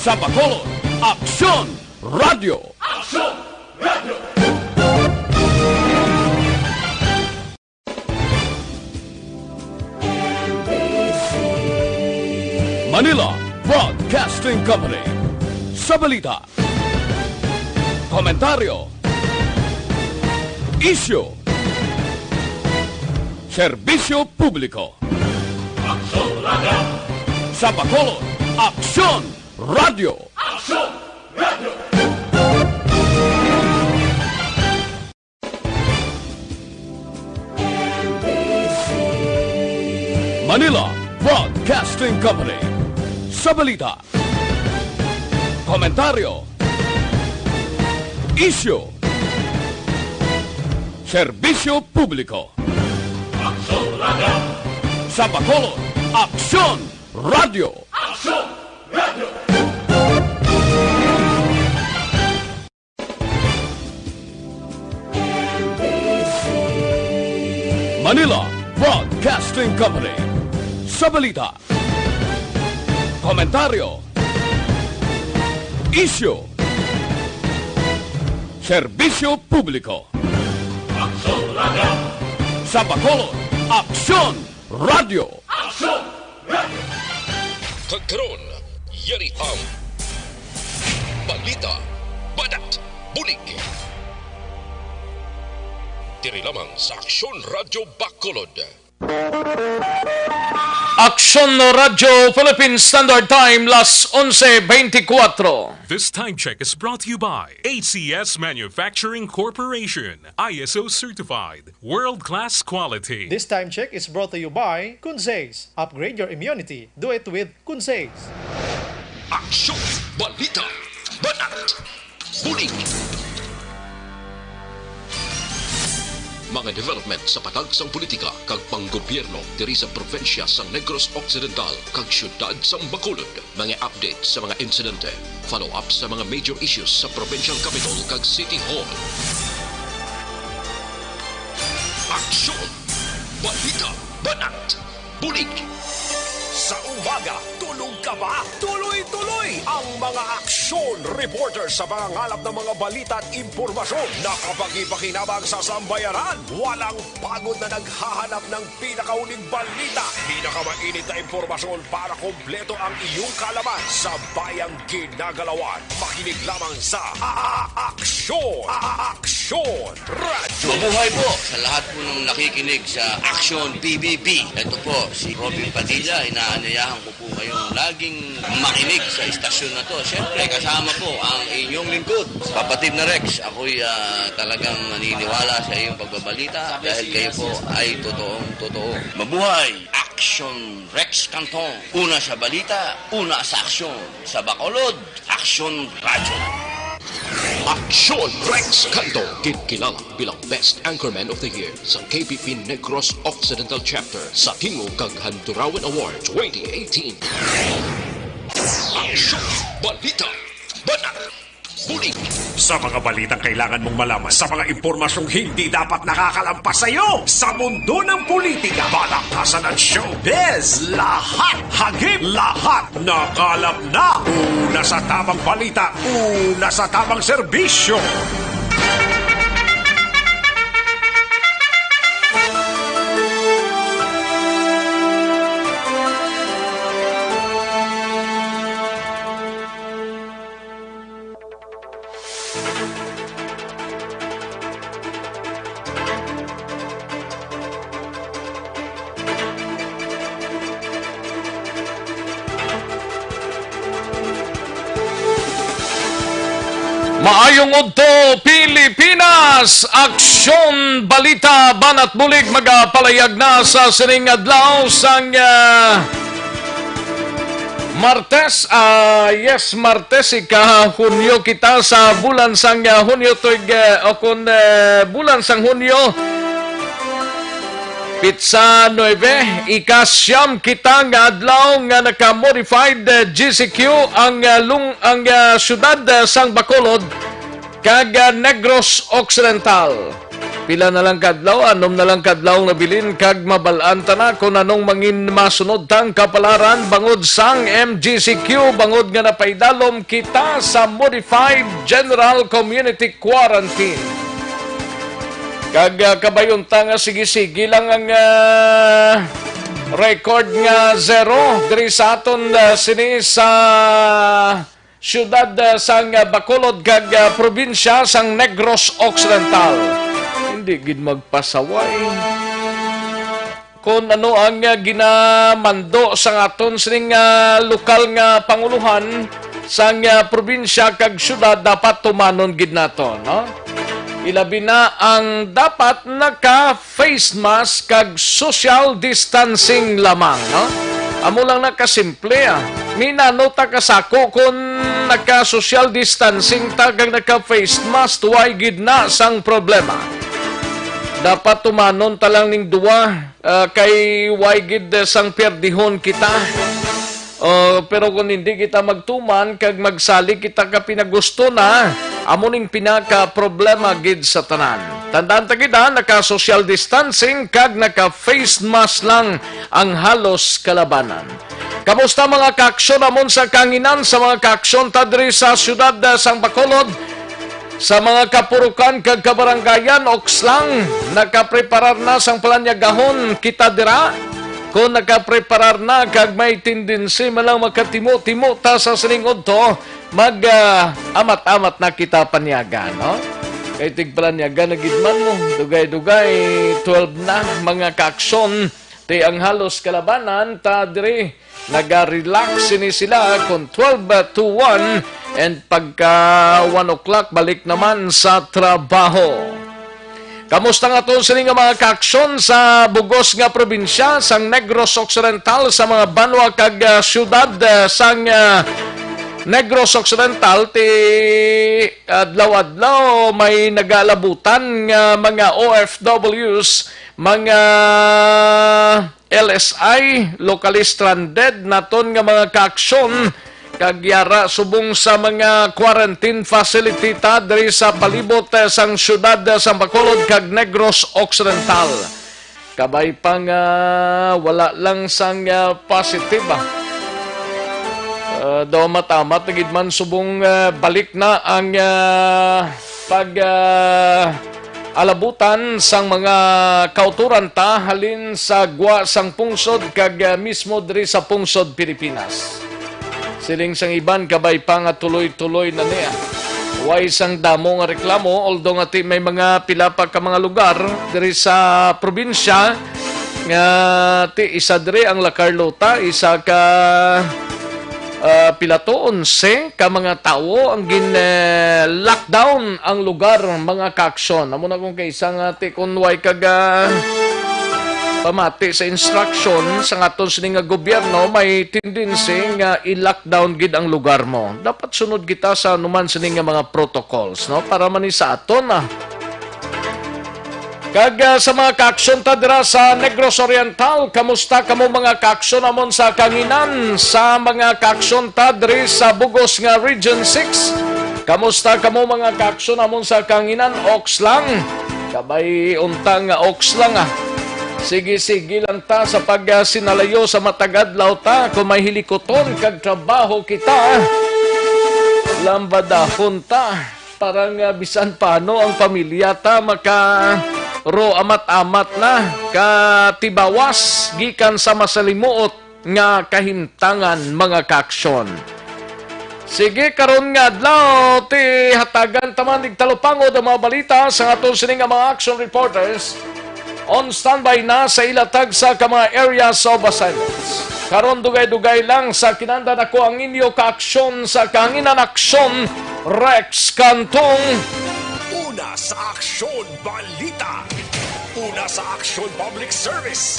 Sa Bacolod, Aksyon Radio! Aksyon Radio! Manila Broadcasting Company. Sa balita, komentaryo, isyu, serbisyo publiko. Aksyon Radio! Sa Bacolod, Aksyon Radio! Aksyon Radio! Manila Broadcasting Company. Sa balita, komentaryo, isyu, serbisyo publiko. Aksyon Radio! Sa Bacolod, Aksyon Radio! Aksyon Radio! Manila Broadcasting Company. Sa balita, komentaryo, isyu, serbisyo publiko. Aksyon Radio! Sa Bacolod, Aksyon Radio! Aksyon Radio! Kagkaroon, yari ang balita, badat, bulig. Diri lamang sa Aksyon Radio Bacolod. Aksyon Radio Philippine Standard Time, las 11:24. This time check is brought to you by ACS Manufacturing Corporation, ISO certified, world-class quality. This time check is brought to you by Kunsays. Upgrade your immunity. Do it with Kunsays. Aksyon, balita, badat, bulig. Mga development sa patagsang politika kag panggobyerno diri sa probinsya sa Negros Occidental kag syudad sa Bacolod. Mga update sa mga insidente, follow up sa mga major issues sa provincial capital kag City Hall. Aksyon, balita, banat, bulig. Sa umaga, tulog ka ba? Tuloy-tuloy ang mga aksyon reporter sa mga ngalap ng mga balita at impormasyon na kapag-ipakinabang sa sambayaran. Walang pagod na naghahanap ng pinakauling balita. Pinakamainit na impormasyon para kompleto ang iyong kalaman sa bayang ginagalawan. Makinig lamang sa Aksyon! Aksyon Radio! Mabuhay po sa lahat po ng nakikinig sa Aksyon PBB. Ito po si Robin Padilla. Inaanayahan ko po kayong laging makinig sa istasyon na to. Siyempre, kasama po ang inyong lingkod. Kapatid na Rex, ako'y talagang naniniwala sa iyong pagbabalita dahil kayo po ay totoong-totoo. Mabuhay! Aksyon Rex Canton. Una sa balita, una sa aksyon. Sa Bacolod, Aksyon Radio. Aksyon Rex Canto, kilala bilang Best Anchorman of the Year sa KPP Negros Occidental Chapter sa Tingog kag Handurawan Award 2018. Aksyon, balita, banat, bulig. Sa mga balitang kailangan mong malaman, sa mga impormasyong hindi dapat nakakalampas sa iyo, sa mundo ng politika, balakasan at showbiz, lahat, hagip, lahat, nakalap na. Una sa tamang balita, una sa tamang serbisyo. Maayong udto Pilipinas, Aksyon Balita Banat Bulig magapalayag na sa sining adlaw sang Martes. Martes ika-Hunyo kita sa bulan sang Hunyo tuig bulan sang Hunyo Pitsa 9, ika-siyam kita nga adlaw nga naka-modified GCQ ang syudad sang Bacolod kag Negros Occidental. pila na lang kadlaw, anom na lang kadlaw nabilin kag mabalaan ta na kung anong mangin masunod tang kapalaran bangod sang MGCQ, bangod nga napaidalom kita sa Modified General Community Quarantine. Kag kabayon ta nga sige-sige lang ang record nga zero diri sa aton sini sa siyudad sang Bacolod kag probinsya sang Negros Occidental. Hindi gid magpasaway kung ano ang ginamando sa aton sining lokal nga panguluhan sang probinsya kag siyudad dapat tumanon gid nato, no? Ilabi na ang dapat naka-face mask kag social distancing lamang, no? Amo lang nakasimple, Minano ta kasako kung naka-social distancing ta kag naka-face mask, tuway gid na sang problema. Dapat tumanon ta lang ning duwa kay way gid sang perdihon kita. Pero kung hindi kita magtuman kag magsali kita ka pinagusto na, amo ning pinaka-problema gid sa tanan. Tandaan ta gid naka-social distancing kag naka-face mask lang ang halos kalabanan. Kamusta mga kaaksyon amon sa kanginan sa mga kaaksyon ta diri sa siyudad sang Bacolod? Sa mga kapurukan kag kabaranggayan okslang nakapreparar na sang palanyagahon kita dira. Kung nakapreparar na kag may tendency malang makatimo-timo ta sa silingod to, amat-amat na kita panyaga, no? Kay tigpalanyaga na gidman mo, dugay-dugay 12 na mga kaaksyon ti ang halos kalabanan ta diri naga-relax sini sila kung 12 to 1 and pagka 1 o'clock balik naman sa trabaho. Kamusta nga to sini nga mga kaaksyon sa bugos nga probinsya sang Negros Occidental sa mga banwa kag siyudad sang Negros Occidental ti adlaw-adlaw may nagalabutan nga mga OFWs, mga LSI, locally stranded naton nga mga kaaksyon kagyara subong sa mga quarantine facility ta diri sa palibot sang siyudad sa Bacolod kag Negros Occidental. Kabay pang wala lang sang positive. Daw matamat gid man subong balik na ang alabutan sang mga kauturan ta halin sa gwa sang pungsod kag mismo diri sa pungsod Pilipinas. Siling sang iban kabay pa nga tuloy-tuloy na niya. Way sang damo nga reklamo, although nga may mga pila pa ka mga lugar diri sa probinsya nga isa diri ang La Carlota, isa ka pilato 11 ka mga tao ang lockdown ang lugar mga kaaksyon. Amo na kung kaysa nga kung way kaga pamati sa instruction sa aton sining nga gobyerno may tendency nga i-lockdown gid ang lugar mo. Dapat sunod kita sa anuman sining nga mga protocols, no, para man sa aton Kag sa mga kaaksyon ta dira sa Negros Oriental, kamusta kamo mga kaaksyon amon sa kanginan sa mga kaaksyon ta diri sa bugos nga Region 6? Kamusta kamo mga kaaksyon amon sa kanginan Okslang? Kabay untang Okslang Sige-sige lang ta sa pag-sinalayo sa matagadlaw ta kung may hilikoton kag trabaho kita. Lambadahon ta. Parang bisan paano ang pamilya ta ro amat-amat na katibawas gikan sa masalimuot nga kahimtangan mga kaaksyon. Sige karon nga adlaw ti hatagan taman igtalupangod ang mga balita sa aton sining mga action reporters. On standby na sa ilatag sa mga areas of assignments. Karon dugay-dugay lang sa kinanda nako ang inyo kaaksyon sa kanginan aksyon Rex Cantong. Una sa aksyon balita. Una sa aksyon public service.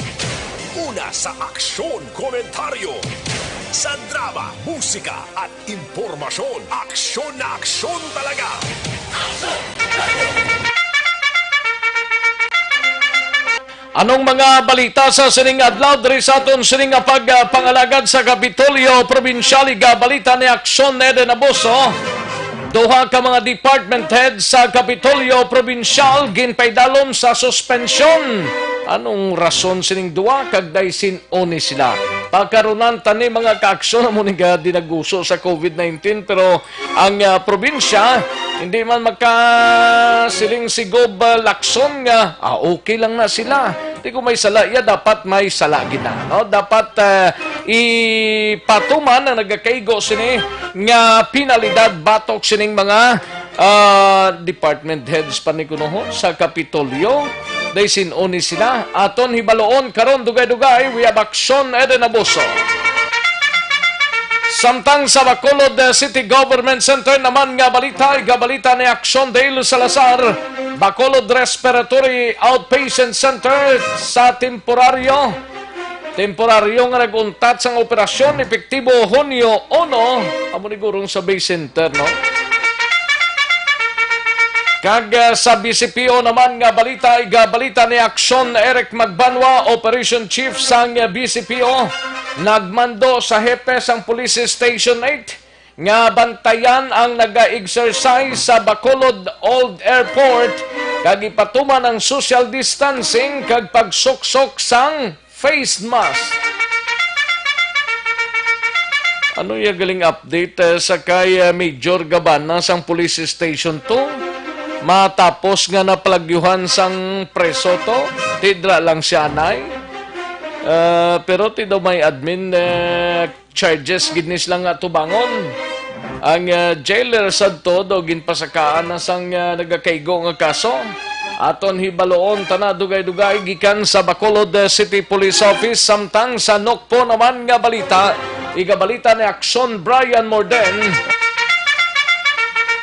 Una sa aksyon komentaryo. Sa drama, musika at impormasyon. Aksyon na aksyon talaga. Anong mga balita sa sining adlaw diri sa aton sining pagpangalagad sa Kapitolyo Probinsyal balita ni Aksyon Eden Abuso. Duha ka mga department head sa Kapitolyo Provincial ginpaydalom sa suspensyon. Anong rason sining duha kag daysin oni sila? Pagkarunan tani mga kaaksyon mo ni dinaguso sa COVID-19 pero ang probinsya hindi man makasiling sigob lakson nga okay lang na sila. Di ko may sala, dapat may sala gina, no? Dapat ipatuman ang nagakaigo sini nga penalidad batok sining mga department heads panikunoho sa Kapitolyo. Day sinoni sila. Aton hibaloon karon dugay-dugay we have action eden abuso. Samtang sa Bacolod City Government Center naman nga balita ni Aksyon Dale Salazar, Bacolod Respiratory Outpatient Center sa temporaryo nga naguntat sang operasyon epektibo Hunyo 1 amo ni gurong sa Bay Center, no? Kag sa BCPO naman nga balita ni Aksyon Eric Magbanwa, Operation Chief sang BCPO, nagmando sa hepe sang Police Station 8 nga bantayan ang naga-exercise sa Bacolod Old Airport kag ipatuman ang social distancing kag pagsuksok sang face mask. Ano yung galing update sa kay Major Gabana sang Police Station 2? Matapos nga napalagyuhan sang preso to, tidra lang siya anay. Pero ti daw may admin charges ginis lang nga tubangon. Ang jailer sad to daw ginpasakaan na sang nagakaigo nga kaso. Aton hibaloon tana dugay-dugay gikan sa Bacolod City Police Office samtang sa Nokpo naman nga balita, igabalita ni Aksyon Brian Morden.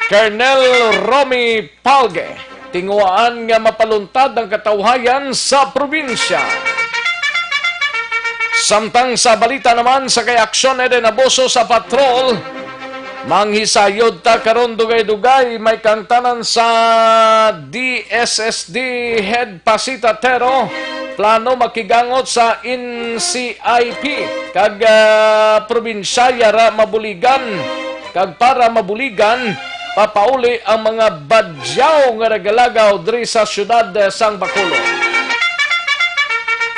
Colonel Romy Palge, tinguaan nga mapaluntad ang katawhayan sa probinsya. Samtang sa balita naman sa kay Aksyon eden abuso sa patrol, manghisayod ta karon dugay-dugay may kantanan sa DSSD Head Pasitatero, plano makigangot sa NCIP kag probinsyaya ra mabuligan kag para mabuligan papauli ang mga badyaw nga nagalagaw diri sa syudad sang Bacolod.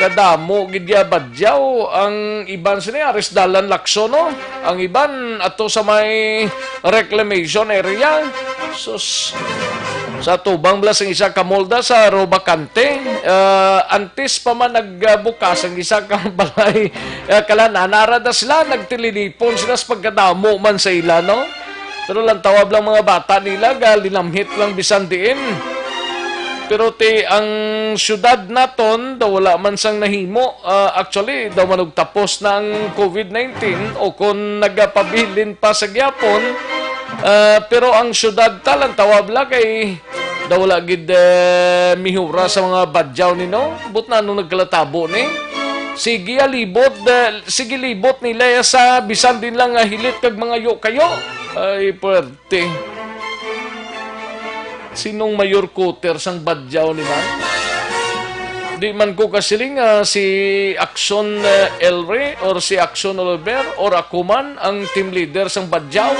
Kadamo gidya badyaw, ang iban sini aris dalan lakso, no? Ang iban ato sa may reclamation area. Sus, sa tubang blas ang isa ka molda sa Robacante, antes pa man nagbukas ang isa ka balay kalananara da sila, nagtililipon sila sa pagkadamo man sa ila, no? Pero lang tawab lang mga bata nila, linamhit lang bisan diin. Pero ang syudad naton, daw wala man sang nahimo. Actually, daw manug tapos na ang COVID-19 o kung nagapabilin pa sa gyapon. Pero ang syudad talang tawab lang kay daw wala gid mihura sa mga badyaw nino. But na nung nagkalatabo ni. Sige libot nila sa bisan din lang hilit kag mga yo kayo. Ay, puwerte. Sinong mayor cutter sang badyaw ni man? Di man ko kasiling si Aksyon Elre or si Aksyon Oliver or ako man ang team leader sang badyaw.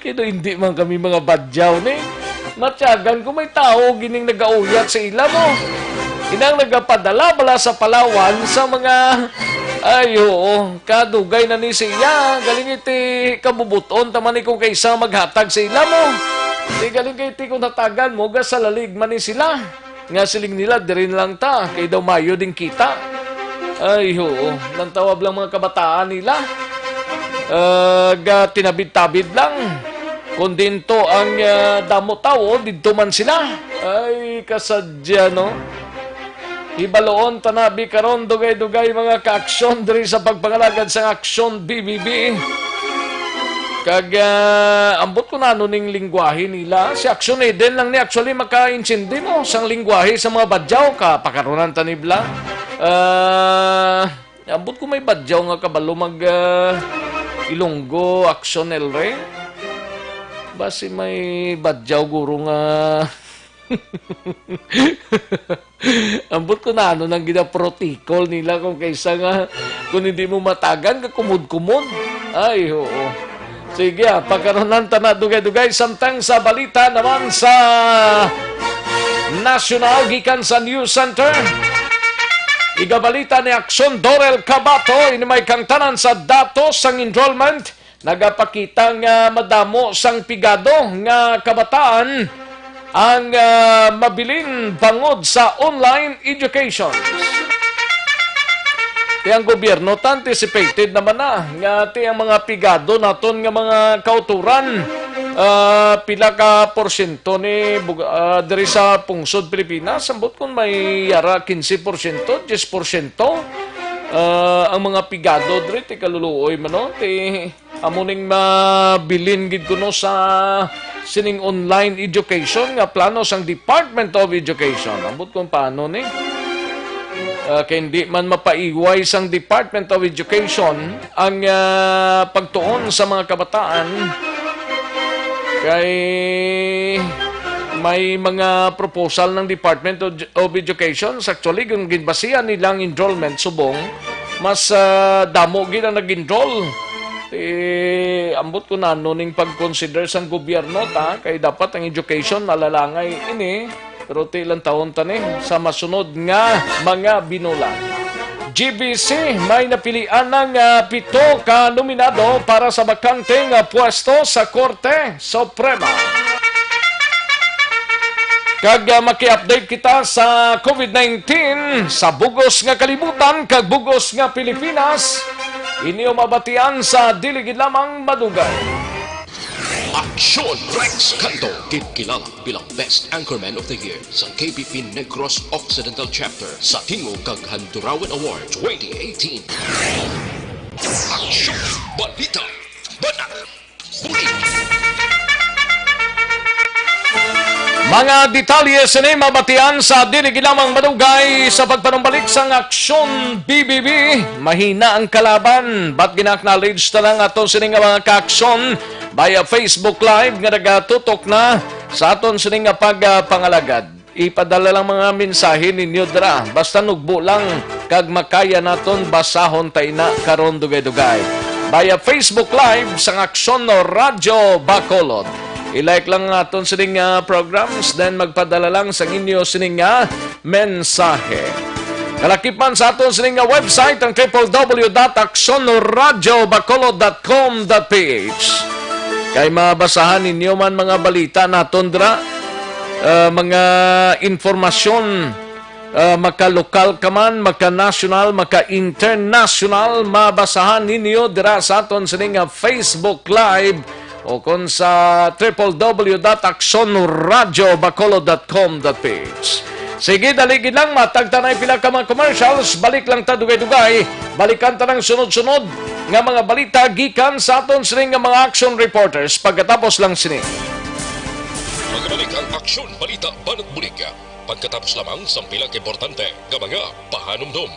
Kaya hindi man kami mga badyaw ni. Matyagan ko may tao gining nagauyat sa ila mo. Inang nagapadala bala sa Palawan sa mga kadugay na ni siya. Galing iti kabubuton taman ni kung kaysa maghatag sa ila mo. Di galing iti kung natagan mo sa lalig man ni sila. Nga siling nila dirin lang ta. Kay daw mayo din kita. Nang tawab lang mga kabataan nila. Tinabid-tabid lang. Kung dinto ang damo tao, dito man sila. Ay, kasadya, no? Ibaloon tanabi karon dugay-dugay mga kaaksyon diri sa pagpangalagad sa Aksyon BBB. Kag ambot ko na ning lingwahe nila. Si Aksyon Eden lang ni actually maka-intindi mo sang lingwahe sa mga badyaw ka pakaronan tanibla. Ambot ko may badyaw nga kabalo mag Ilonggo Aksyon Elre. Basi may badyaw guro nga ambot ko na nang ginaprotikol nila kung kaysa nga kung hindi mo matagan, kakumod-kumod. Ay, oo. Sige, pagkaroon na dugay-dugay. Samtang sa balita naman sa National, gikan sa News Center. Igabalita ni Aksyon Dorel Cabato, ini may kangtanan sa datos sang enrollment. Nagapakita nga madamo sang pigado nga kabataan ang mabilin bangod sa online education. Ang gobyerno anticipated naman na nga ang mga pigado naton nga mga kauturan pila ka porsyento ni diri sa pungsod Pilipinas sambot kun may yara 15%, 10% ang mga pigado diri ti kaluluoy man no ti amuning mabilin gid kuno sa sining online education nga plano sang Department of Education. Ambot kung paano ni kaya hindi man mapaiway sang Department of Education ang pagtuon sa mga kabataan kay may mga proposal ng Department of Education actually kung ginbasihan nilang enrollment subong mas damo gid ang nag-enroll ambot ko na ning pag-consider sang gobyerno ta kay dapat ang education nalalangay ini pero ilang taon tani sa masunod nga mga binulan. GBC may napilian ng 7 ka nominado para sa bakanteng pwesto sa Korte Suprema. Kag maki-update kita sa COVID-19 sa bugos nga kalibutan kag bugos nga Pilipinas. Inyo mabatian sa dili gid lamang madugay. Aksyon Rex Canto, kilala bilang Best Anchorman of the Year sa KBP Negros Occidental Chapter sa Tingog kag Handurawan Award 2018. Aksyon Balita Banat Bulig. Mga detalye sini mabatian sa dili gid lamang madugay sa pagpanumbalik sang Aksyon BBB. Mahina ang kalaban, but gina-acknowledge ta lang aton sini nga mga ka-aksyon via Facebook Live nga nagatutok na sa aton sini nga pagpangalagad. Ipadala lang mga mensahe ninyo dira. Basta nugbo lang kag makaya naton basahon tay na karon dugay-dugay. Via Facebook Live sang Aksyon Radyo Bacolod. I-like lang aton sining programs, then magpadala lang sa inyo sining mensahe. Kalakipan sa aton sining website ang www.aksonradiobacolod.com.ph. Kay mabasahan ninyo man mga balita naton dira, mga informasyon, maka-lokal ka man, maka-national, maka-international, mabasahan ninyo dira sa aton sining Facebook Live o kung sa www.aksonradiobacolod.com.ph. Sige, daligid lang, matagtanay pila ka mga commercials, balik lang ta dugay-dugay, balikan ta ng sunod-sunod nga mga balita gikan sa aton sining nga mga action reporters pagkatapos lang sini. Magbalik ang Aksyon Balita Banat Bulig pagkatapos lamang sa pilang importante nga mga pahanumdum.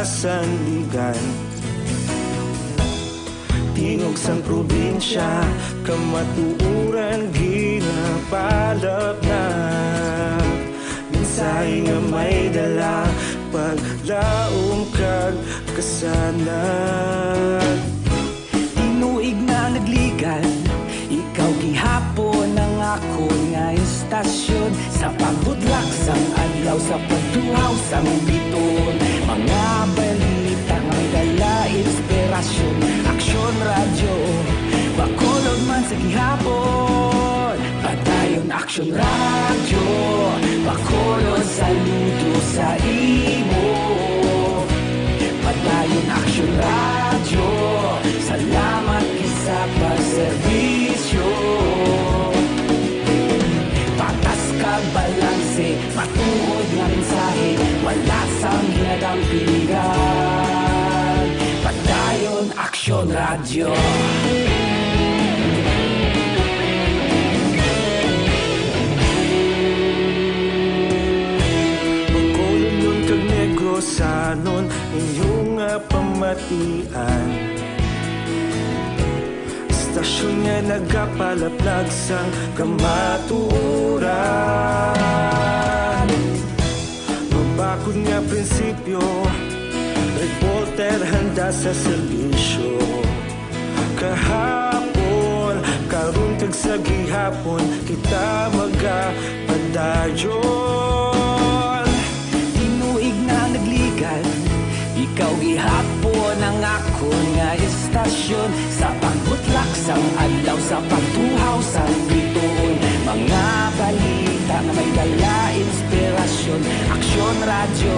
Sandigan tingog sang probinsya kamatuuran ginapalap na mensahe nga may dala paglaom kag kasanag tinuig na nagligal sa pagtuhaw sa biton. Mga balita nga may dala inspirasyon. Aksyon radyo, bakulog man sa gihapon. Padayon aksyon radyo, bakulog saludo sa imo. Padayon aksyon radyo, salamat sa pagserbisyo. Patas kag balanse, matuod nga mensahe, wala sang ginadang pilihan. Padayon aksyon radyo. Magkulong yun kag negrosanon, inyong pamatian. Stasyon nga nagapalaplag sang kamaturan. Mabakod nga prinsipyo, reporter handa sa serbisyo. Kahapon, karun kag sa gihapon, kita magapadayon. Tinuig na nagligan, ikaw gihapon ang ako nga istasyon. Sa pagbutlak sang adlaw, sa pagtuhaw sa bituon. Mga balita na may dala inspirasyon. Aksyon radyo,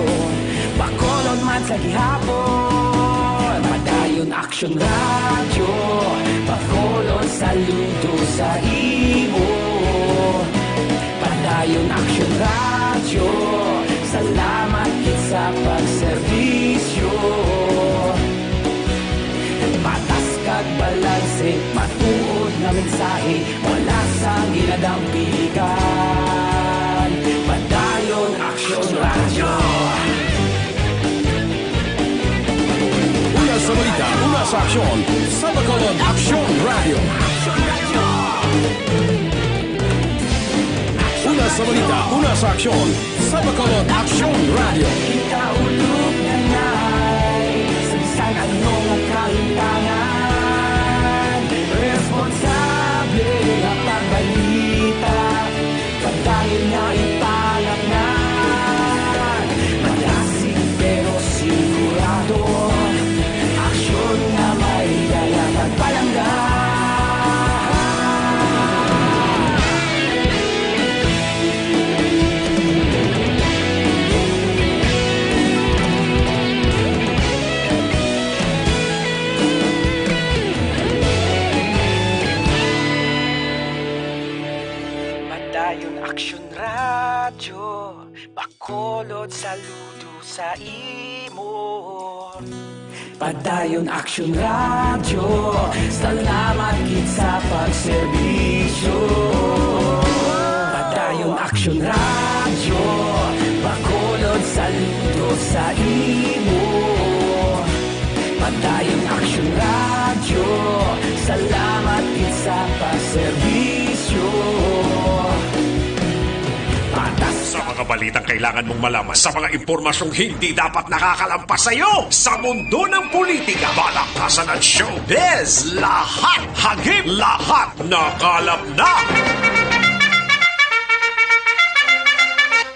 bakolon man sa gihapon. Padayon aksyon radyo, bakolon saludo sa imo. Padayon aksyon radyo, salamat sa pagserbisyo. Patas kag balanse, matuod nga mensahe, wala sang ginadang pilihan. Padayon aksyon radyo. Una sa balita, una sa aksyon, sa Bacolod Aksyon Radio. Una sa balita, una sa aksyon, sa Bacolod Aksyon Radio. Kita ulog na na'y sabisan anong ang kahintangan. Responsable ang pagbalita, pagdahil na ipalaknan. Malasig pero sigurado, aksyon na may dala pagpalanggan. Padayon aksyon radyo, bakolod saludo sa imo. Padayon aksyon radyo, salamat gid sa pagserbisyo. Padayon aksyon radyo, bakolod saludo sa imo. Padayon aksyon radyo, salamat gid sa pagserbisyo. Patas Sa mga balitang kailangan mong malaman, sa mga impormasyong hindi dapat nakakalampas sa iyo, sa mundo ng politika, balakasan at showbiz, lahat, hagip, lahat, nakalap na!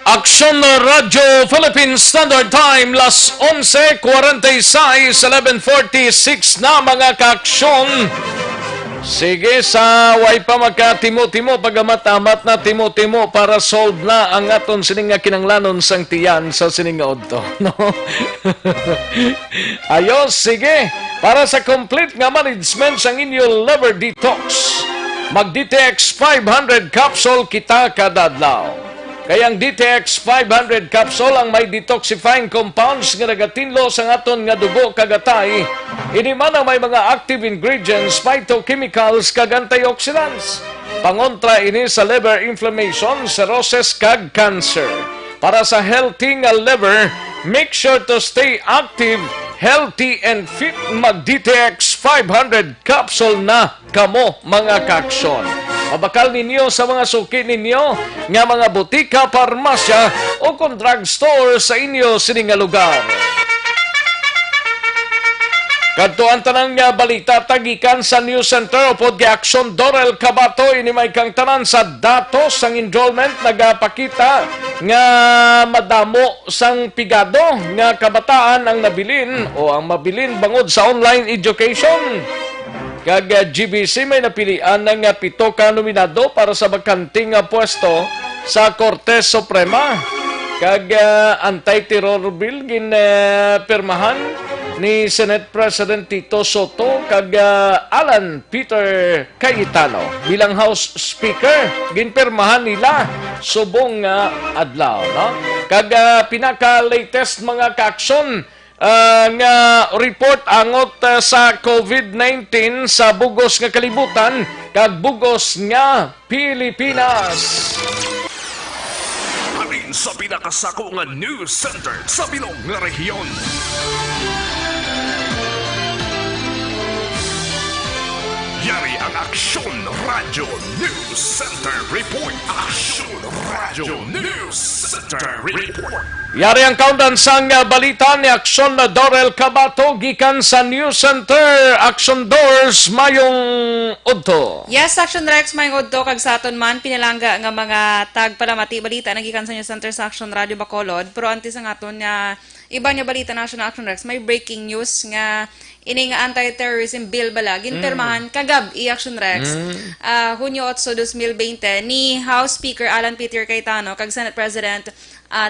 Aksyon Radyo Philippine Standard Time, las 11:46, 11:46 na mga kaaksyon. Sige, sa way pa magka-timo-timo, pagamat-amat na timo-timo para solve na ang aton sining nga kinanglanon sang tiyan sa sining nga odto, no? Ayos, sige. Para sa complete nga management sang inyo liver detox, mag-DTX 500 capsule kita kada adlaw. Kaya ang DTX 500 capsule ang may detoxifying compounds nga nagatinlo sa aton nga dugo kagatay. Ini man ang may mga active ingredients, phytochemicals kag antioxidants. Pangontra ini sa liver inflammation, cirrhosis kag cancer. Para sa healthy nga liver, make sure to stay active, healthy and fit. Mag-DTX 500 capsule na kamo mga kaaksyon. Mabakal ninyo sa mga suki ninyo nga mga butika, parmasya o kung drugstore sa inyo sining nga lugar. Kadto ang tanang nga balita tagikan sa News Center upod gi-aksyon Dorel Cabato ini may kang tanan sa datos sang enrollment nagapakita nga madamo sang pigado nga kabataan ang nabilin o ang mabilin bangod sa online education. Kag GBC may napilian ng 7 ka nominado para sa bakanting pwesto sa Korte Suprema. Kag anti-terror bill ginpermahan ni Senate President Tito Soto kag Alan Peter Cayetano bilang House Speaker. Ginpermahan nila subong adlaw, no? Kag pinaka-latest mga kaaksyon nga report angot sa COVID-19 sa bugos nga kalibutan kag bugos nga Pilipinas. Halin sa pinakasako nga news center sa bilog nga rehiyon. Yari ang Aksyon Radio News Center Report. Aksyon Radio News Center Report. Yari ang countdown sang balita ni Aksyon na Dorel Cabato gikan sa News Center. Action Doors mayong udto. Yes, Action Rex mayong udto kag sa aton man pinalangga nga mga tagpalamati balita nagikan sa News Center sa Action Radio Bacolod. Pero antes ang aton nga iba niya balita National Action Rex may breaking news nga ini nga anti-terrorism bill bala ginpermahan kagab i-Action Rex Hunyo 8, 2020 ni House Speaker Alan Peter Cayetano kag Senate President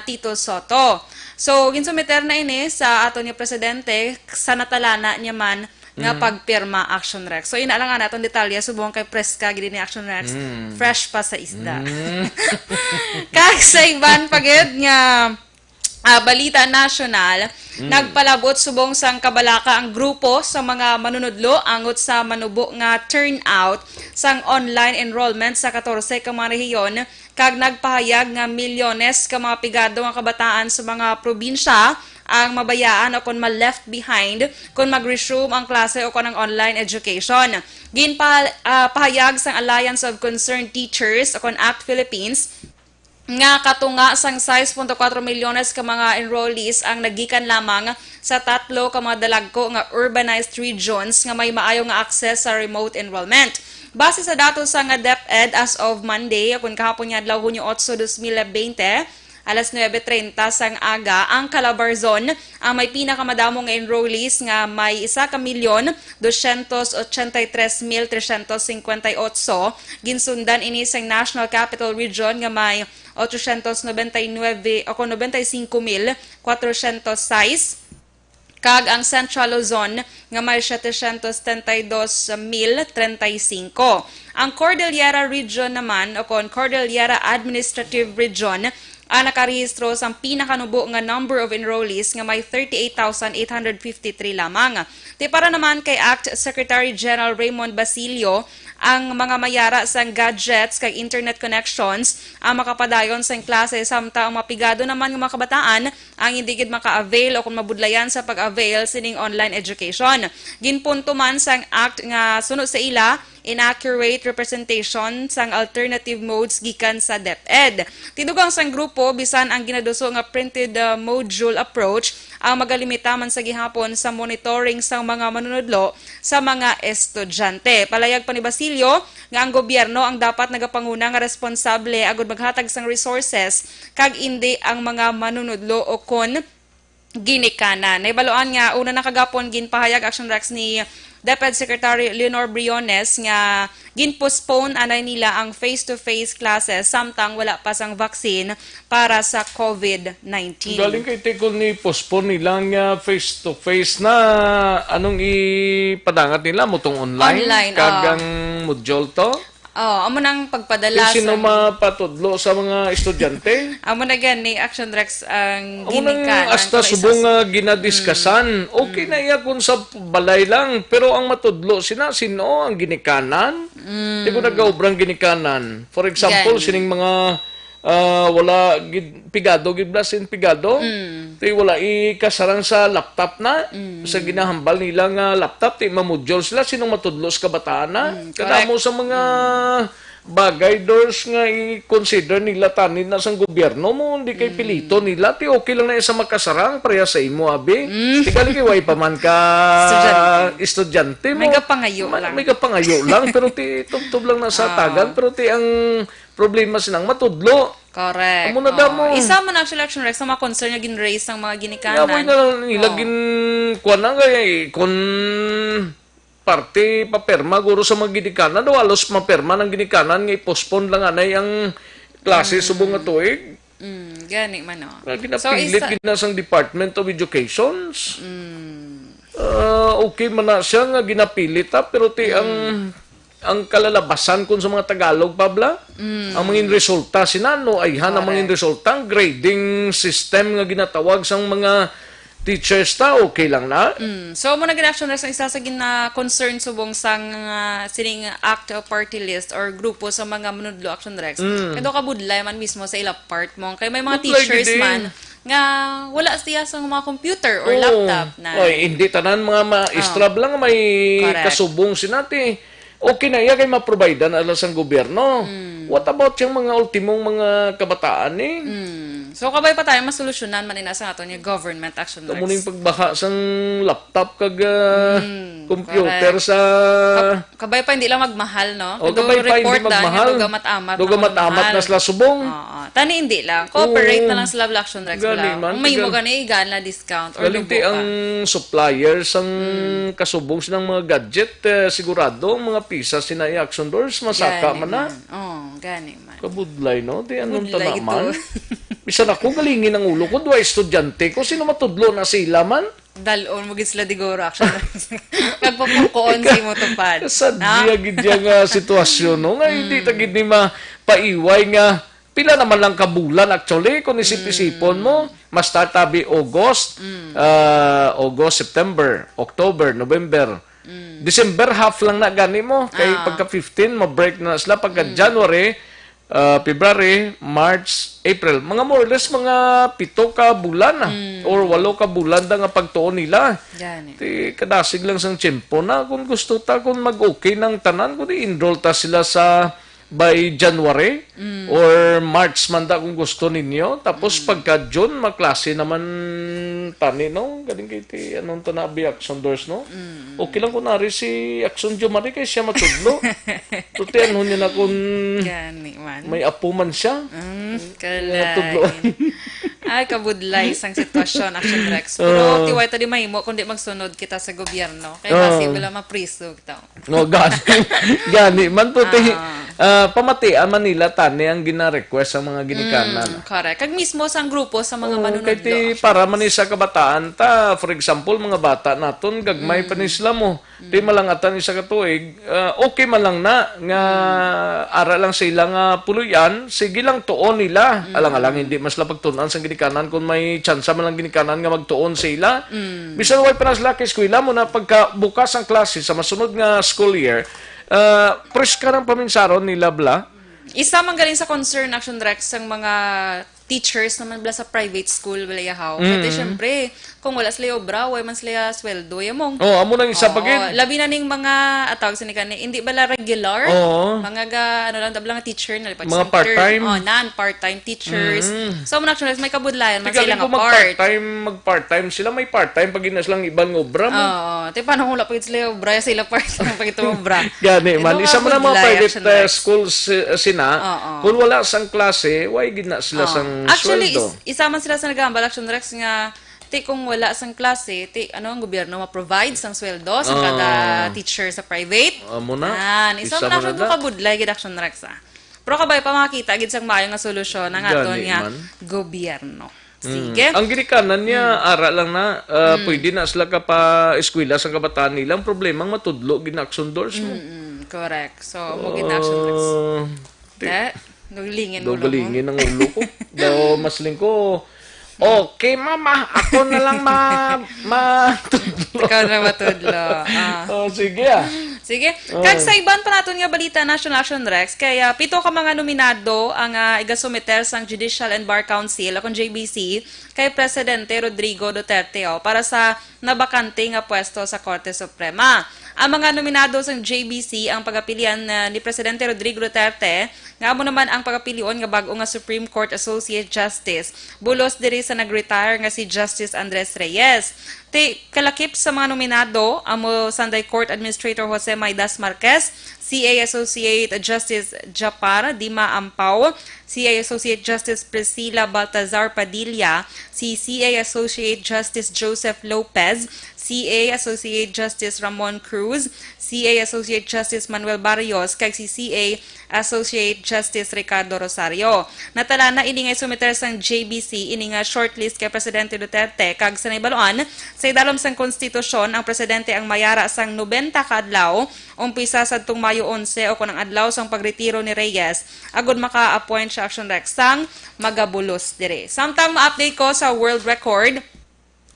Tito Soto. So ginsumiter na ini sa aton nga presidente sa natalana niya man nga pagpirma Action Rex. So ina lang naton detalye subong kay preska gid ni Action Rex fresh pa sa isda. Kag sa iban pagid nga balita nasyonal, nagpalabot subong sang kabalaka ang grupo sa mga manunudlo angot sa manubo nga turnout sang online enrollment sa 14 ka mga rehiyon kag nagpahayag nga milyones ka mga pigado nga kabataan sa mga probinsya ang mabayaan o kung ma-left behind kung mag-resume ang klase o kung ang online education. Ginpahayag sang Alliance of Concerned Teachers o kung ACT Philippines nga katunga sang 6.4 milyones ka mga enrollees ang nagikan lamang sa 3 ka mga dalagko nga urbanized regions nga may maayo nga access sa remote enrollment. Base sa datos sa nga DepEd as of Monday, kung kahapon nga adlaw Hunyo 8, 2020, alas 9:30 sang aga, ang Calabarzon ang may pinakamadamo nga enrollees nga may 1,283,358. Ginsundan ini sang National Capital Region nga may 899 o 95,406 kag ang Central Luzon nga may 772,035. Ang Cordillera Region naman o Cordillera Administrative Region ang nakarehistro sa pinakanubo nga number of enrollees nga may 38,853 lamang. Di para naman kay ACT Secretary General Raymond Basilio, ang mga mayara sa gadgets kay internet connections ang makapadayon sa klase samtang ang mapigado naman ng mga kabataan ang hindi gid maka-avail o kung mabudlayan sa pag-avail sining online education. Ginpunto man sang ACT nga sunod sa ila inaccurate representation sang alternative modes gikan sa DepEd. Tinugang sang grupo bisan ang ginaduso nga printed module approach ang magalimita man sa gihapon sa monitoring sang mga manunudlo sa mga estudyante. Palayag pa ni Basilio nga ang gobyerno ang dapat nagapanguna nga responsable agud maghatag sang resources kag indi ang mga manunudlo o kon ginikanan. Naibaloan nga una na kagapon ginpahayag Action Rex ni DepEd Secretary Leonor Briones nga ginpostpone anay nila ang face-to-face classes samtang wala pa sang vaccine para sa COVID-19. Galing kay tikon ni postpone nilang face-to-face na anong ipadangat nila mutong online kagang module to. Amo nang pagpadala sa... Sino mapatudlo sa mga estudyante? Amo na gani Action Rex ang ginikanan. ginikanan. Hasta subong ginadiskasan. Okay na iya kung sa balay lang. Pero ang matudlo sino ang ginikanan? Di ko nag-aubrang ginikanan. For example, sining mga wala pigado, giblasin pigado. Di wala ikasarang sa laptop na. Sa ginahambal nilang laptop, di mamudjol sila. Sinong matudlo sa kabataan na? Kada mo sa mga bagay doors nga i-consider nila tanin na sang gobyerno mo, hindi kay pilito nila, ti okay lang na isa makasarang pareha sa imo, abi. Ti kaligaway pa man ka estudyante mo. May kapangayo lang. May kapangayo lang, pero ti tubtob lang na sa tagan, pero ti ang problema sinang matudlo. Correct. Amo na damo. Isa man actually Action Rex sa mga concern nga gin-raise ng mga ginikanan. Yamoy na nila kuha na kung parte paperma guro sa mga ginikanan daw alos maperma ng ginikanan nga i-postpone lang anay ang klase subong nga tuig. Gani man o. Ginapilit ginasang Department of Education. Okay man na siya nga ginapilit pero ti ang kalalabasan kung sa mga Tagalog, Pabla, ang mga resulta, sinano, ay ang mga resulta, ang grading system nga ginatawag sa mga teachers ta, okay lang na. So, muna gina-action rex ang isa sa gina-concern subong sang sining act of party list or grupo sa mga manudlo action rex. Kaya kabudlay man mismo sa ila part mo. Kaya may mga Budlay teachers gid. man nga wala siya sa mga computer or laptop na. Oy, hindi tanan mga ma-istrab lang may Correct. kasubong sinati. Okay na iya kay ma-provide na alas ang gobyerno. What about yung mga ultimong mga kabataan So, kabay pa tayo masolusyonan man ina sa aton yung government action Ito rex. muna yung pagbaka sang laptop kag computer correct. sa... Kabay pa hindi lang magmahal, no? O kabay pa hindi magmahal. Dugamat-amat. Dugamat-amat na sila subong. Tani hindi lang. Cooperate na lang sa Love Action Rex. Gali man, Kung may tagal. mo gani, gana discount or Galing lubo ti ka. ang suppliers ang kasubong silang mga gadget sigurado ang mga pisa sina i-action doors masaka Gani man na. Gani man. Kabudlay no, di anong Budlay tanaman. ito. Bisan ako galingin ang ulo ko, duwa estudyante ko, sino matudlo na sila man? Dalon mo gid sila digoro action. Nagpapukoon si mo tupad. Sadya gid nga sitwasyon no, nga hindi ta gid ni mapaiway nga pila naman lang kabulan actually kung isip-isipon mo, mas tatabi August, September, October, November. December half lang na gani mo kay pagka 15 ma-break na sila pagka January, February, March, April. Mga more or less mga 7 ka bulan na or 8 ka bulan na nga pagtuon nila. Gani. Ti kadasig lang sang tiyempo na kung gusto ta kung mag-okay ng tanan kung i-enroll ta sila sa by January or March man da kung gusto ninyo. Tapos pagka June, maklase naman tani, no? Galing kay ti anong tanabi action doors, no? Okay lang kung nari si Action Jomari kay siya matudlo. Tuti ano niya na kung Gani man. may apo man siya. Matudloan. Ay, kabudlay sang sitwasyon, Action Rex. Pero tiway ta di mahimo kundi magsunod kita sa gobyerno. Kaya possible mapriso kita. No, gani man puti. Pamatian Manila tani ang gina-request sa mga ginikanan. Correct. Kag mismo sang grupo sa mga Kay manunodlo. ti para man sa kabataan ta, for example, mga bata naton gagmay pa ni sila mo. Ti malangatan isa ka tuig, okay man lang na nga ara lang sila nga puluyan, sige lang tuon nila. Alang-alang hindi mas pagtunan sa ginikanan kung may tsansa man lang ginikanan nga magtuon sila. Bisan way pa na sila kay eskwela mo na pagka bukas ang klase sa masunod nga school year, fresh ka ng paminsaron nila bla. Isa man galing sa concern Action Rex sang mga teachers naman bala sa private school balayahaw. Kasi syempre, kung wala sila obra, way man sila sweldo yamong. Amo nang isa pagid. Labi na ning mga atawag sa nikani, hindi bala regular. Mga ano lang tablang teacher na lipat. Mga part-time? Non-part-time teachers. So, man Action Rex, may kabudlayan man Galing sila ko nga part. mag-part-time sila, may part-time pag inas lang ibang obra mo. Te paano kung wala pagit sila obra, sila part-time pagit obra. Gani man, isa man ang mga kabudlay, private Action Rex. schools sina, kung wala sang klase, why gid na sila sang Actually, sweldo. isa man sila sa nagambal Action Rex nga kung wala sang klase, ang gobyerno ma-provide sang sweldo sa kada teacher sa private. Amo na. Isa Isa man man Action na. kabudlay gid Action Rex. Pero kabay pa makita gid sang maayo nga solusyon ang aton Gani nga man. gobyerno. Sige. Ang ginikanan niya, ara lang na, pwede na sila ka pa eskwela sa kabataan nila. Ang problema, matudlo, gina-action doors mo. Correct. So, mo gid Action Rex. Gulingin mo. Dogalingin ang ulo ko. Daw masling ko, okay mama, ako na lang matudlo. Ikaw na matudlo. Sige Sige. Kag sa iban pa naton nga balita National Action Rex, kaya 7 ka mga nominado ang igasumiter sang Judicial and Bar Council akong JBC kay Presidente Rodrigo Duterte para sa nabakante nga pwesto sa Korte Suprema. Ang mga nominado sa JBC ang pagapilian ni Presidente Rodrigo Duterte, nga mo naman ang pagapilion nga bag-o nga Supreme Court Associate Justice. Bulos diri sa nag-retire nga si Justice Andres Reyes. Kalakip sa mga nominado, amo Sanday Court Administrator Jose Maidas Marquez, CA Associate Justice Japar Dima Ampao, CA Associate Justice Priscilla Baltazar Padilla, si CA Associate Justice Joseph Lopez, CA Associate Justice Ramon Cruz, CA Associate Justice Manuel Barrios, kag si CA Associate Justice Ricardo Rosario. Natala na ini nga sumiter sang JBC ini nga shortlist kay Presidente Duterte kag sa naibaluan sa idalom sang konstitusyon ang presidente ang mayara sang 90 ka adlaw umpisa sadtong Mayo 11 o kunang adlaw sang pagretiro ni Reyes agud maka-appoint sa Action Rex sang magabulos dire. Samtang ma-update ko sa world record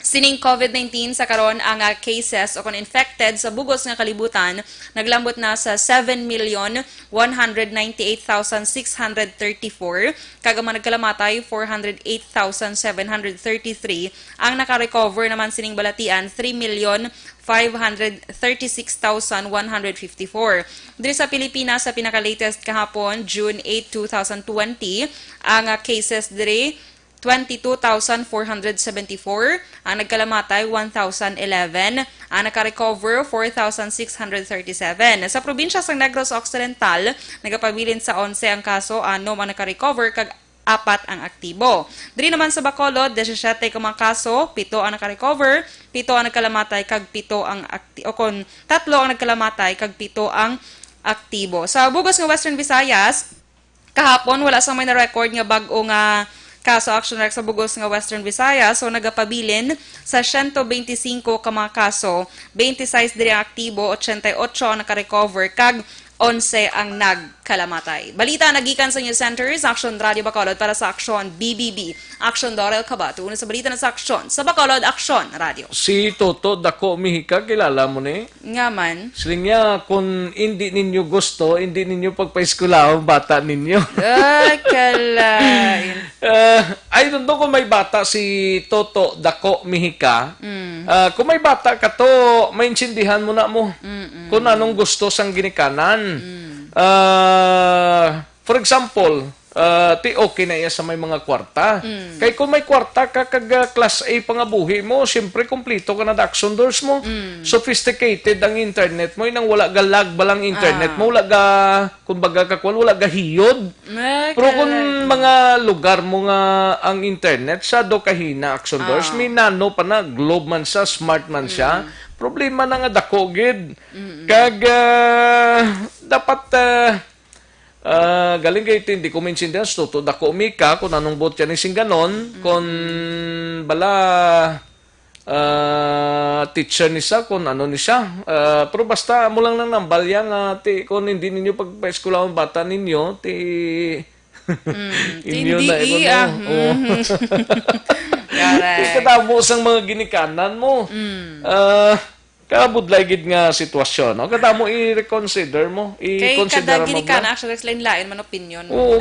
sining COVID-19 sa karon ang cases o kung infected sa bugos nga kalibutan naglambot na sa 7,198,634 kag ang nagkalamatay 408,733 ang naka-recover naman sining balatian 3,536,154. Diri sa Pilipinas sa pinaka-latest kahapon June 8, 2020 ang cases diri 22,474, ang nagkalamatay 1,011, ang naka-recover 4,637. Sa probinsya sa Negros Occidental, nagapabilin sa 11 ang kaso, 6 ang naka-recover kag 4 ang aktibo. Diri naman sa Bacolod, 17 ka mga kaso, 7 ang naka-recover, 7 ang nagkalamatay kag 7 ang aktibo, o kon 3 ang nagkalamatay kag 7 ang aktibo. Sa bugos nga Western Visayas, kahapon wala sa may na-record nga bag-o nga kaso Action Rex sa bugos nga Western Visayas, so nagapabilin sa 125 ka mga kaso, 26 diri ang aktibo, 88 ang naka-recover kag 11 ang nagkalamatay. Balita nagikan sa News Centers, Action Radio Bacolod para sa Action BBB. Action Dorel Cabato, una sa balita na sa Action. Sa Bacolod, Action Radio. Si Toto Dako Mihika, kilala mo ni? Nga man. Siling niya, kung hindi ninyo gusto, hindi ninyo pagpa-eskwela ang bata ninyo. Ay, kalain. I don't know kung may bata si Toto Dako Mihika. Kung may bata ka to, maintindihan mo na mo kung anong gusto sang ginikanan. For example, ti okay na iya sa may mga kwarta. Kay kung may kwarta ka kag class A pangabuhi mo, siyempre kompleto ka na Action Doors mo. Sophisticated ang internet mo, inang wala ga lag balang internet mo, wala ga kumbaga kakwal, wala ga hiyod. Pero kung mga lugar mo nga ang internet sa do kahina Action Doors, may nano pa na globe man siya, smart man siya. Problema na nga dako gid. Kag dapat galing kayo hindi ko maintindihan Toto Dako Mika kung anong bot yan ising ganon kung bala teacher ni siya kung ano ni siya pero basta mo lang nambal yan kung hindi ninyo pagpa-eskwela ang bata ninyo inyo na ikatapos ang mga ginikanan mo kabudlay gid nga sitwasyon no kada mo i-reconsider mo i-consider mo ginikanan actually lain man opinion mo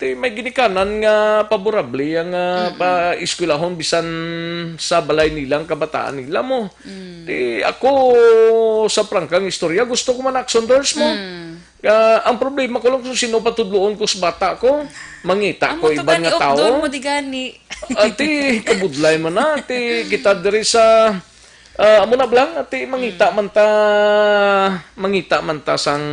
may ginikanan nga favorable ang pa-eskwelahon bisan sa balay nilang kabataan nila mo ako sa prangkang istorya gusto ko man Action Doors mo ang problema ko lang kung sino patudloon ko sa bata ko mangita ko ibang nga tao doon mo digani ati kabudlay man na ati kita diri sa amo na blang ati mangita man ta sang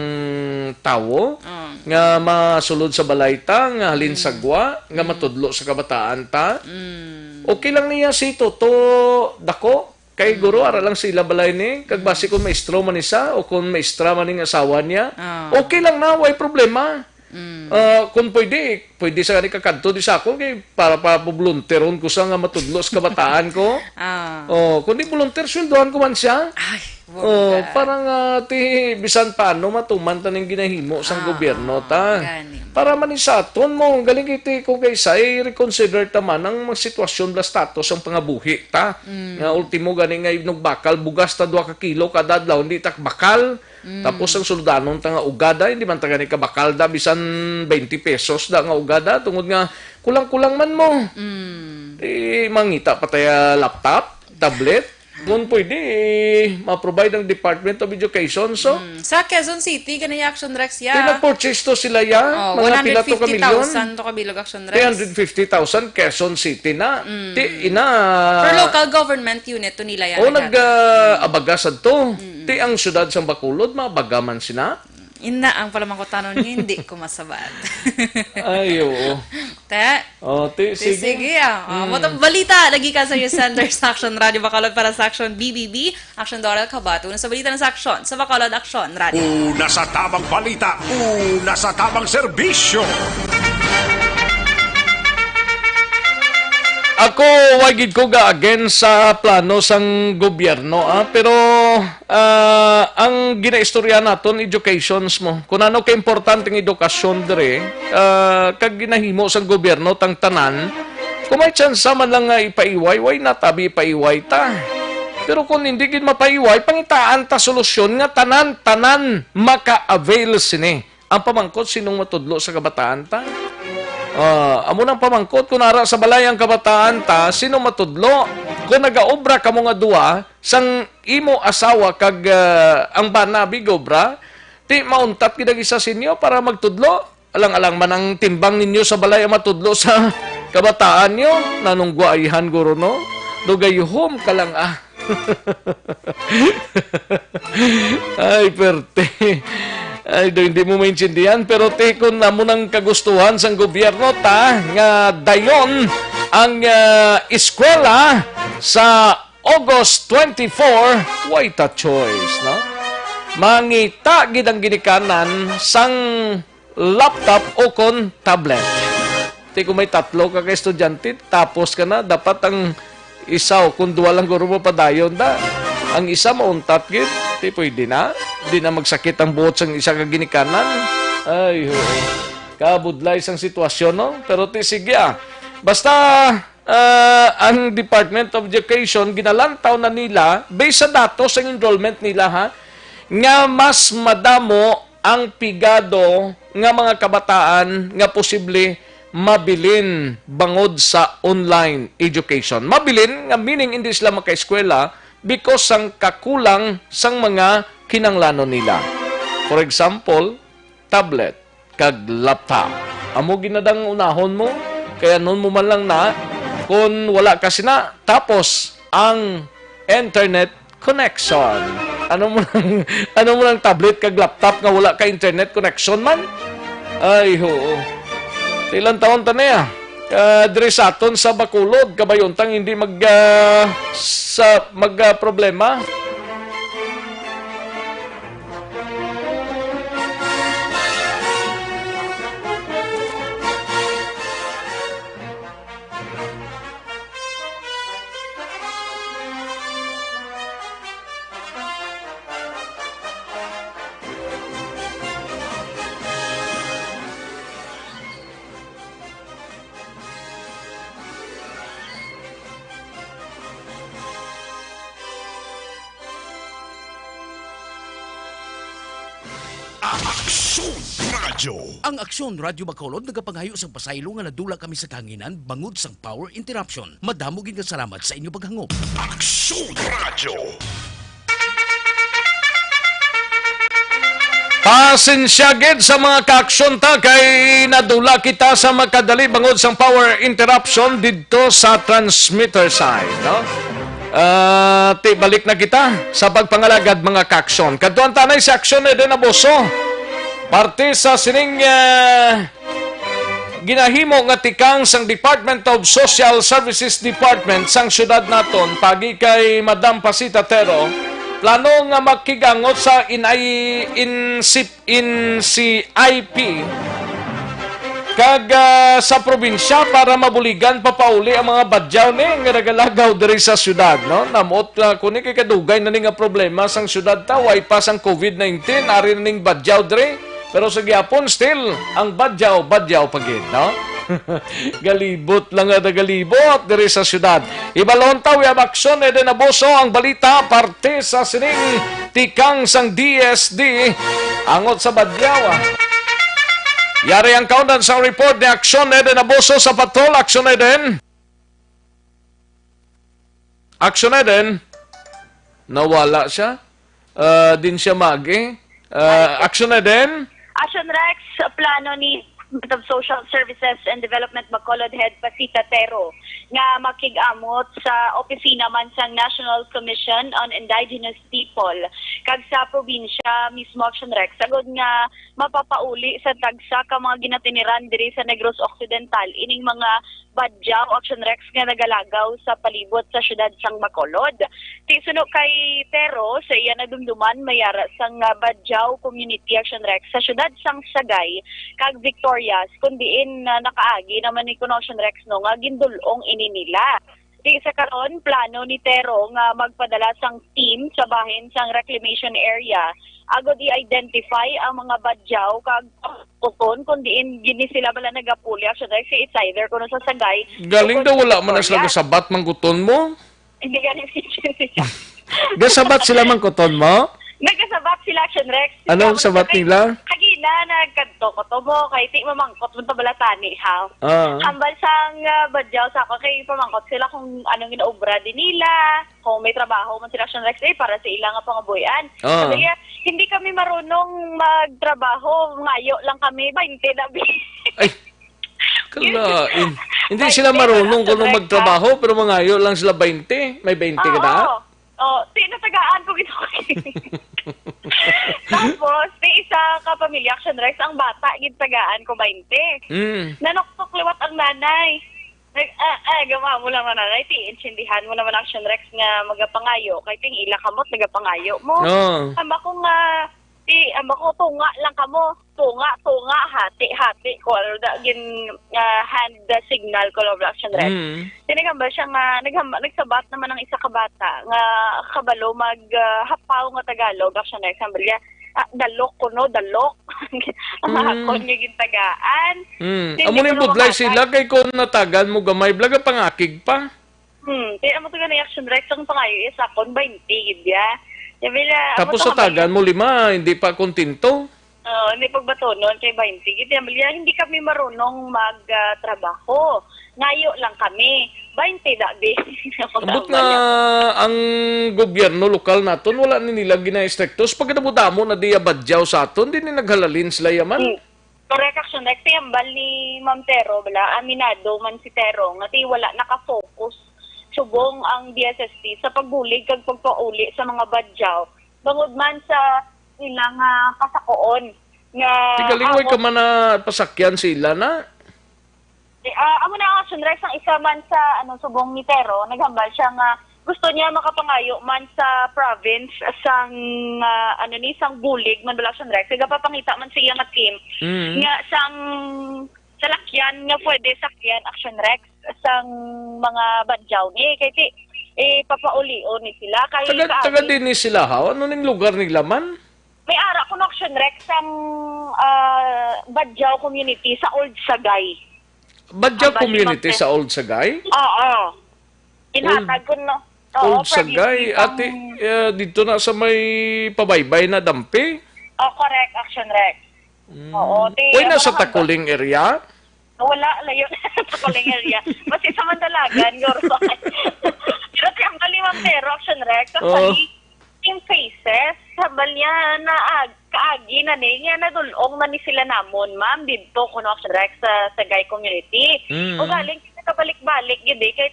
tawo nga masulod sa balay ta nga halin sagwa nga matudlo sa kabataan ta okay lang niya si Toto Dako kay guro ara lang sila balay ni kag base kung maestro man isa o kung maestra man ning asawa niya okay lang na way problema kung pwede sa kani kakadto di sa ako kay para volunteeron ko sa nga matudlo sa kabataan ko kung di volunteer sweldohan ko man siya parang bisan paano matuman ta ning ginahimo sang gobyerno ta para manisaton mo galing kiti ko kay say reconsider ta man ang sitwasyon bla status ang pangabuhi ta nga ultimo gani nga bakal bugas ta 2 ka kilo kada adlaw hindi ta bakal tapos ang suldanon ta nga ugada hindi man ta gani ka bakal da bisan 20 pesos da nga ugada tungod nga kulang-kulang man mo mangita pa tayo laptop tablet Kung pwede, ma-provide ng Department of Education. So, Sa Quezon City, ganun yung Action Rex ya. pina-purchase to sila ya. Oh, Mga pila to ka milyon. 150,000 to kabilog Action Rex. 350,000 Quezon City na. Ti ina. For local government unit to nila yan. O nag-abagasan to. Ti ang syudad sa Bacolod, mabagaman sina. Ina ang palamang ko tanong niyo, hindi ko masabat. Ay, oo. Te, O, sige. sige ah. Matang balita, lagi ka sa iyo Sanders Action Radio Bacolod para sa Action BBB, Action Doral Kabato. Una sa balita ng sa Action, sa Bacolod Action Radio. Una sa tamang balita, una sa tamang serbisyo. Ako, wagid ko again sa plano sang gobyerno, pero ang ginaistorya naton educations mo. Kung ano ka importanteng edukasyon dire, kag ginahimo sang gobyerno tang tanan, kung may chance man lang nga ipaiway, why not tabi ipaiway ta? Pero kung hindi gid mapaiway, pangitaan ta solusyon nga tanan maka-avail sini. Ang pamangkot sinong matudlo sa kabataan ta? Amo nang pamangkot kung nara sa balayang kabataan ta, sino matudlo? Kung nagaobra ka mo nga duwa, sang imo asawa kag ang bana bigobra, ti mauntat kita isa sinyo para magtudlo. Alang-alang man ang timbang ninyo sa balay ang matudlo sa kabataan nyo. Nanunggwaihan guro no? Dugayuhom ka lang Ay, perte. Ay, hindi mo maintindihan. Pero tikon na mo ng kagustuhan sang gobyerno ta nga dayon ang eskwela sa August 24, why ta choice, no? Mangita gid ang ginikanan sang laptop o kon tablet. Ti kung may tatlo ka estudyante, tapos ka na, dapat ang isa o kung duwa lang guro mo padayon da. Ang isa mauntat gid, ti pwede na. Di na magsakit ang buot sang isa ka ginikanan. Ay, kabudlay sang sitwasyon, no? Pero ti sige basta ang Department of Education ginalantaw na nila based sa datos ng enrollment nila nga mas madamo ang pigado nga mga kabataan nga posible mabilin bangod sa online education. Mabilin nga meaning hindi sila maka-eskwela because sang kakulang sang mga kinanglanon nila. For example, tablet kag laptop. Amo ginadang unahon mo, kaya noon mo man lang na kung wala kasi na, tapos ang internet connection. Ano mo lang tablet kag laptop nga wala ka internet connection man? Ay, oo. Ilang taon ta na dire sa aton sa Bacolod, kabayontang hindi problema. Aksyon Radio. Ang Aksyon Radio Bacolod nagapangayo sa pasaylo nga nadula kami sa kahanginan bangod sang power interruption. Madamo gid nga salamat sa inyo paghangop. Aksyon Radio. Pasensya gid sa mga kaaksyon ta kay nadula kita sa makadali bangod sang power interruption didto sa transmitter side, no? Balik na kita sa pagpangalagad mga kaaksyon. Kadtuan tanay sa aksyon na din abuso. Parte sa sining ginahimo nga tikang sang Department of Social Services Department sang syudad naton pagi kay Madam Pasita Tero, plano nga makigangot sa NCIP kag sa probinsya para mabuligan papauli ang mga badyaw ni nga nagalagaw diri sa syudad, no? Namot kuni kay kadugay na ni nga problema sang syudad ta, way pa sang COVID-19 ari ning badyaw diri, pero sa gyapon still ang badyaw pagid, no? Galibot lang nga galibot diri sa syudad. Ibalon taw ya aksyon eden abuso ang balita parte sa sining tikang sang DSD angot sa badyaw. Yari ang countdown sa report ni Aksyon Eden Abuso sa patrol. Aksyon Eden. Aksyon Eden. Nawala siya. Din siya magi. Action na din. Action Rex, plano ni Department of Social Services and Development Bacolod Head Pasita Tero nga makigamot sa opisina man sa National Commission on Indigenous People kag sa probinsya mismo Action Rex sagod nga mapapauli sa tagsa ka mga ginatiniran diri sa Negros Occidental ining mga badyaw Action Rex nga nagalagaw sa palibot sa syudad sang Bacolod. Tisuno kay Tero sa iya nadumduman mayara sang badyaw community Action Rex sa syudad sang Sagay kag Victorias kundiin nakaagi naman ni Action Rex no nga gindulong ini nila. Di sa karon plano ni Tero nga magpadala sang team sa bahin sang reclamation area agod i-identify ang mga badyaw kag ukon kundiin gini sila bala nagapuli Action Rex it's either kuno sa Sagay. Galing daw wala man na sila gasabat mangguton mo. Hindi galing siya. Gasabat sila mangguton mo? Nagkasabat sila Action Rex. Anong sabat nila? Kagina nagkanto ko to mo kay ti mamangkot mo to balatani ha. Ambal sang badyaw sa ako kay pamangkot sila kung anong ginaobra din nila, kung may trabaho man sila Action Rex para sa ilang nga pangabuyan. Sabi niya, hindi kami marunong magtrabaho, ngayo lang kami 20 na Ay. Kalain. Hindi sila marunong kung magtrabaho pero mangayo lang sila 20. May 20 ka na? Tinatagaan ko ito. Tapos, isa kapamilya Action Rex, ang bata, gintagaan ko 20. Nanoktok liwat ang nanay. Gawa mo lang na nanay, intindihan mo naman Action Rex nga magapangayo. Kaya ting ila kamot, nagapangayo mo. Amba ko nga, amba ko tunga lang kamo. Tunga, hati ko. Hand signal ko lang Action Rex. Tinigamba siya nga, nagsabat naman ng isa kabata nga kabalo maghapaw nga Tagalog Action Rex. Sabi niya, dalok ko no, dalok. Ang ako niya gintagaan. Amo ni budlay sila kay kung natagan mo gamay blaga pangakig pa. Kaya mo to ganay Action Rex ang pangayo isa kon 20 gidya. Tapos sa tagan mo 5, hindi pa kontento. Hindi pagbatonon kay 20 gidya. Hindi kami marunong magtrabaho. Ngayo lang kami. 20 dabi. Ambot nga ang gobyerno lokal naton wala ni nila gina-strictos pag mo na diya badyaw sa aton din ni naghalalin sila yaman. Correct Action Rex ambal ni Ma'am Tero bala aminado man si Tero nga wala nakafocus subong ang DSST sa pagbulig kag pagpauli sa mga badyaw. Bangod man sa ilang kasakoon nga tigalingoy ka man na pasakyan sila na. Amo na Action Rex ang isa man sa subong ni Tero naghambal siya nga gusto niya makapangayo man sa province sang sang bulig man bala Action Rex kaya papangita man siya nga team nga sang salakyan nga pwede sakyan Action Rex sang mga badyaw ni kay papaulio ni sila kay taga din ni sila ha ano ning lugar nila man may ara ko Action Rex sang badyaw community sa Old Sagay. Badyaw community sa Old Sagay? Oo. Inhatag ko no. Old Sagay ate dito na sa may pabaybay na dampi. Correct Action Rex. Oo. Uy nasa Takuling area? Wala layo Takuling area. Mas isa man dalagan Gorson. Pero ang kalimang Tero Action Rex yung faces sabal niya na kaagi na niya nadulong na ni sila namon ma'am dito kuno Action Rex sa Sagay community. O galing kabalik-balik gid kay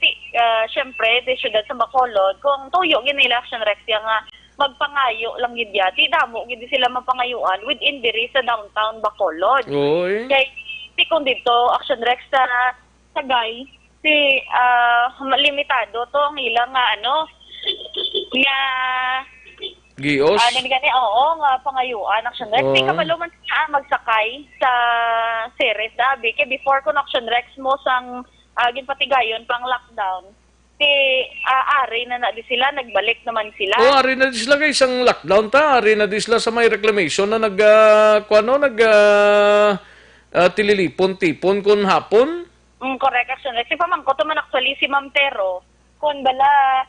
syempre di syudad sa Bacolod kung tuyo gid nila Action Rex nga magpangayo lang gid yati damo gid sila mapangayuan within diri sa downtown Bacolod. Kay kung dito Action Rex sa Sagay limitado to ang ilang nga nga Gios? nga pangayuan Action Rex. Di ka malo man siya magsakay sa series dabi. Kaya before ko Action Rex mo sang ginpatigayon pang lockdown, ari na di sila, nagbalik naman sila. Ari na di sila kay isang lockdown ari na di sila sa may reclamation na tililipon-tipon kun hapon. Correct Action Rex. Pamangko to man actually si Ma'am Tero, kung bala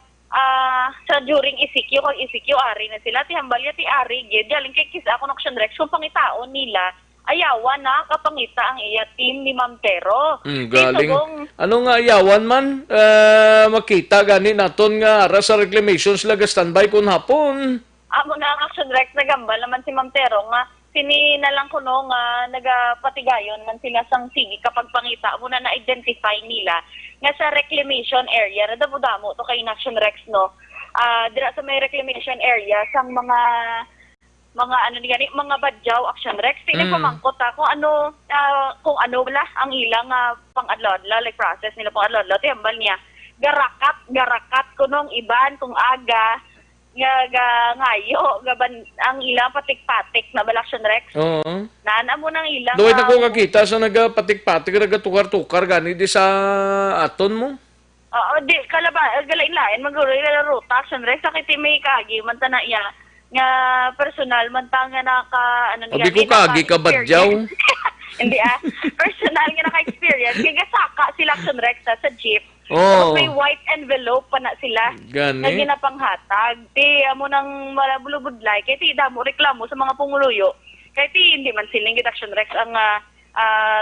sa during ECQ kung ECQ ari na sila ti hambalya ti ari gid galing kay kisa ako Action Rex kung pangitaon nila ayawan na kapangita ang iya team ni Ma'am Tero. Galing. Ano nga ayawan man? Makita gani naton nga ara sa reclamations laga standby kun hapon. Amo na ang Action Rex nagambal naman si Ma'am Tero nga sini na lang kuno nga nagapatigayon man sila sang sige kapag pangita mo na na-identify nila nga sa reclamation area na damo-damo to kay Action Rex no. Dira sa may reclamation area sang mga ano ni mga badyaw Action Rex pamangkot kung ano wala ang ilang pang-adlodla like process nila pang-adlodla tiyambal niya garakat kunong iban kung aga ngayo gaban ang ilang patik-patik na Action Rex. Oo. Nana mo nang ilang Doy na ko kakita sa nagapatik-patik nagatukar-tukar gani di sa aton mo. Oo, di galain-lain maguro ila ruta Action Rex sakit may kagi man ta na iya nga personal man ta nga naka ano Abi ko kagi ka badyaw. Hindi personal nga naka-experience kaya saka sila Action Rex sa jeep. Oh. May white envelope pa na sila. Gani. Na ginapanghatag. Ti amo nang malabulubudlay kay ti damo reklamo sa mga punguluyo. Kay ti hindi man siling git Action Rex ang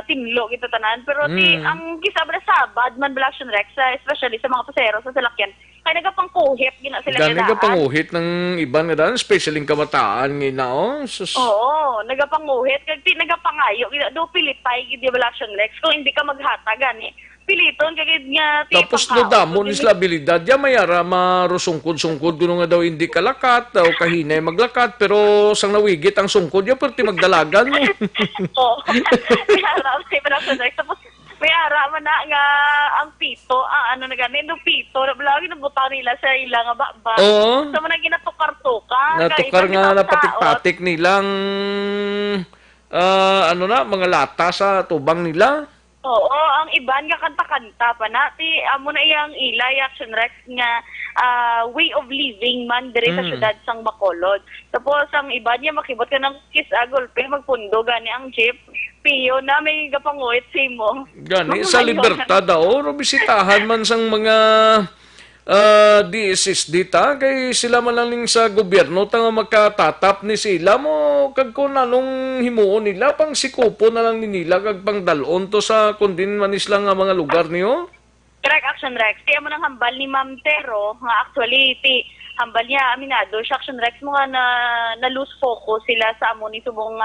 tinlo kita tanan pero ti ang kisabra sabad man bala Action Rex especially sa mga pasero sa salakyan kay nagapangkuhit gina sila gani nagapanguhit ng iban nga daan especially ng kabataan ngina Oo, nagapanguhit kay ti nagapangayo do pilitay gid bala Action Rex kung hindi ka maghatag gani piliton kagid nga tapos no damo ni slabilidad ya mayara marusungkod-sungkod guno nga daw hindi kalakat daw kahinay maglakat pero sang nawigit ang sungkod ya perti magdalagan mo. Oo. Tapos may ara man na nga ang pito ano na ganin no pito lagi nabutaw nila sa ila nga ba. Oo. So man ginatukar-tukar natukar nga napatik-patik nilang mga lata sa tubang nila. Oo, ang iban nga kanta-kanta pa na ti amo na iyang ilay Action Rex nga way of living man diri sa syudad sang Bacolod. Tapos ang iban niya makibot ka ng golpe magpundo gani ang jeep. Piyo na may gapanguit simo. Gani sa Libertad daw bisitahan man sang mga DSSD ta kay sila man lang sa gobyerno tanga magkatatap ni sila mo kag kun anong himuon nila pang sikupo na lang ni nila kag pangdalon to sa kundin manis lang nga mga lugar niyo. Correct Action Rex. Tiya mo nang hambal ni Ma'am Tero nga actually hambal niya aminado siya Action Rex mo nga na lose focus sila sa amo ni subong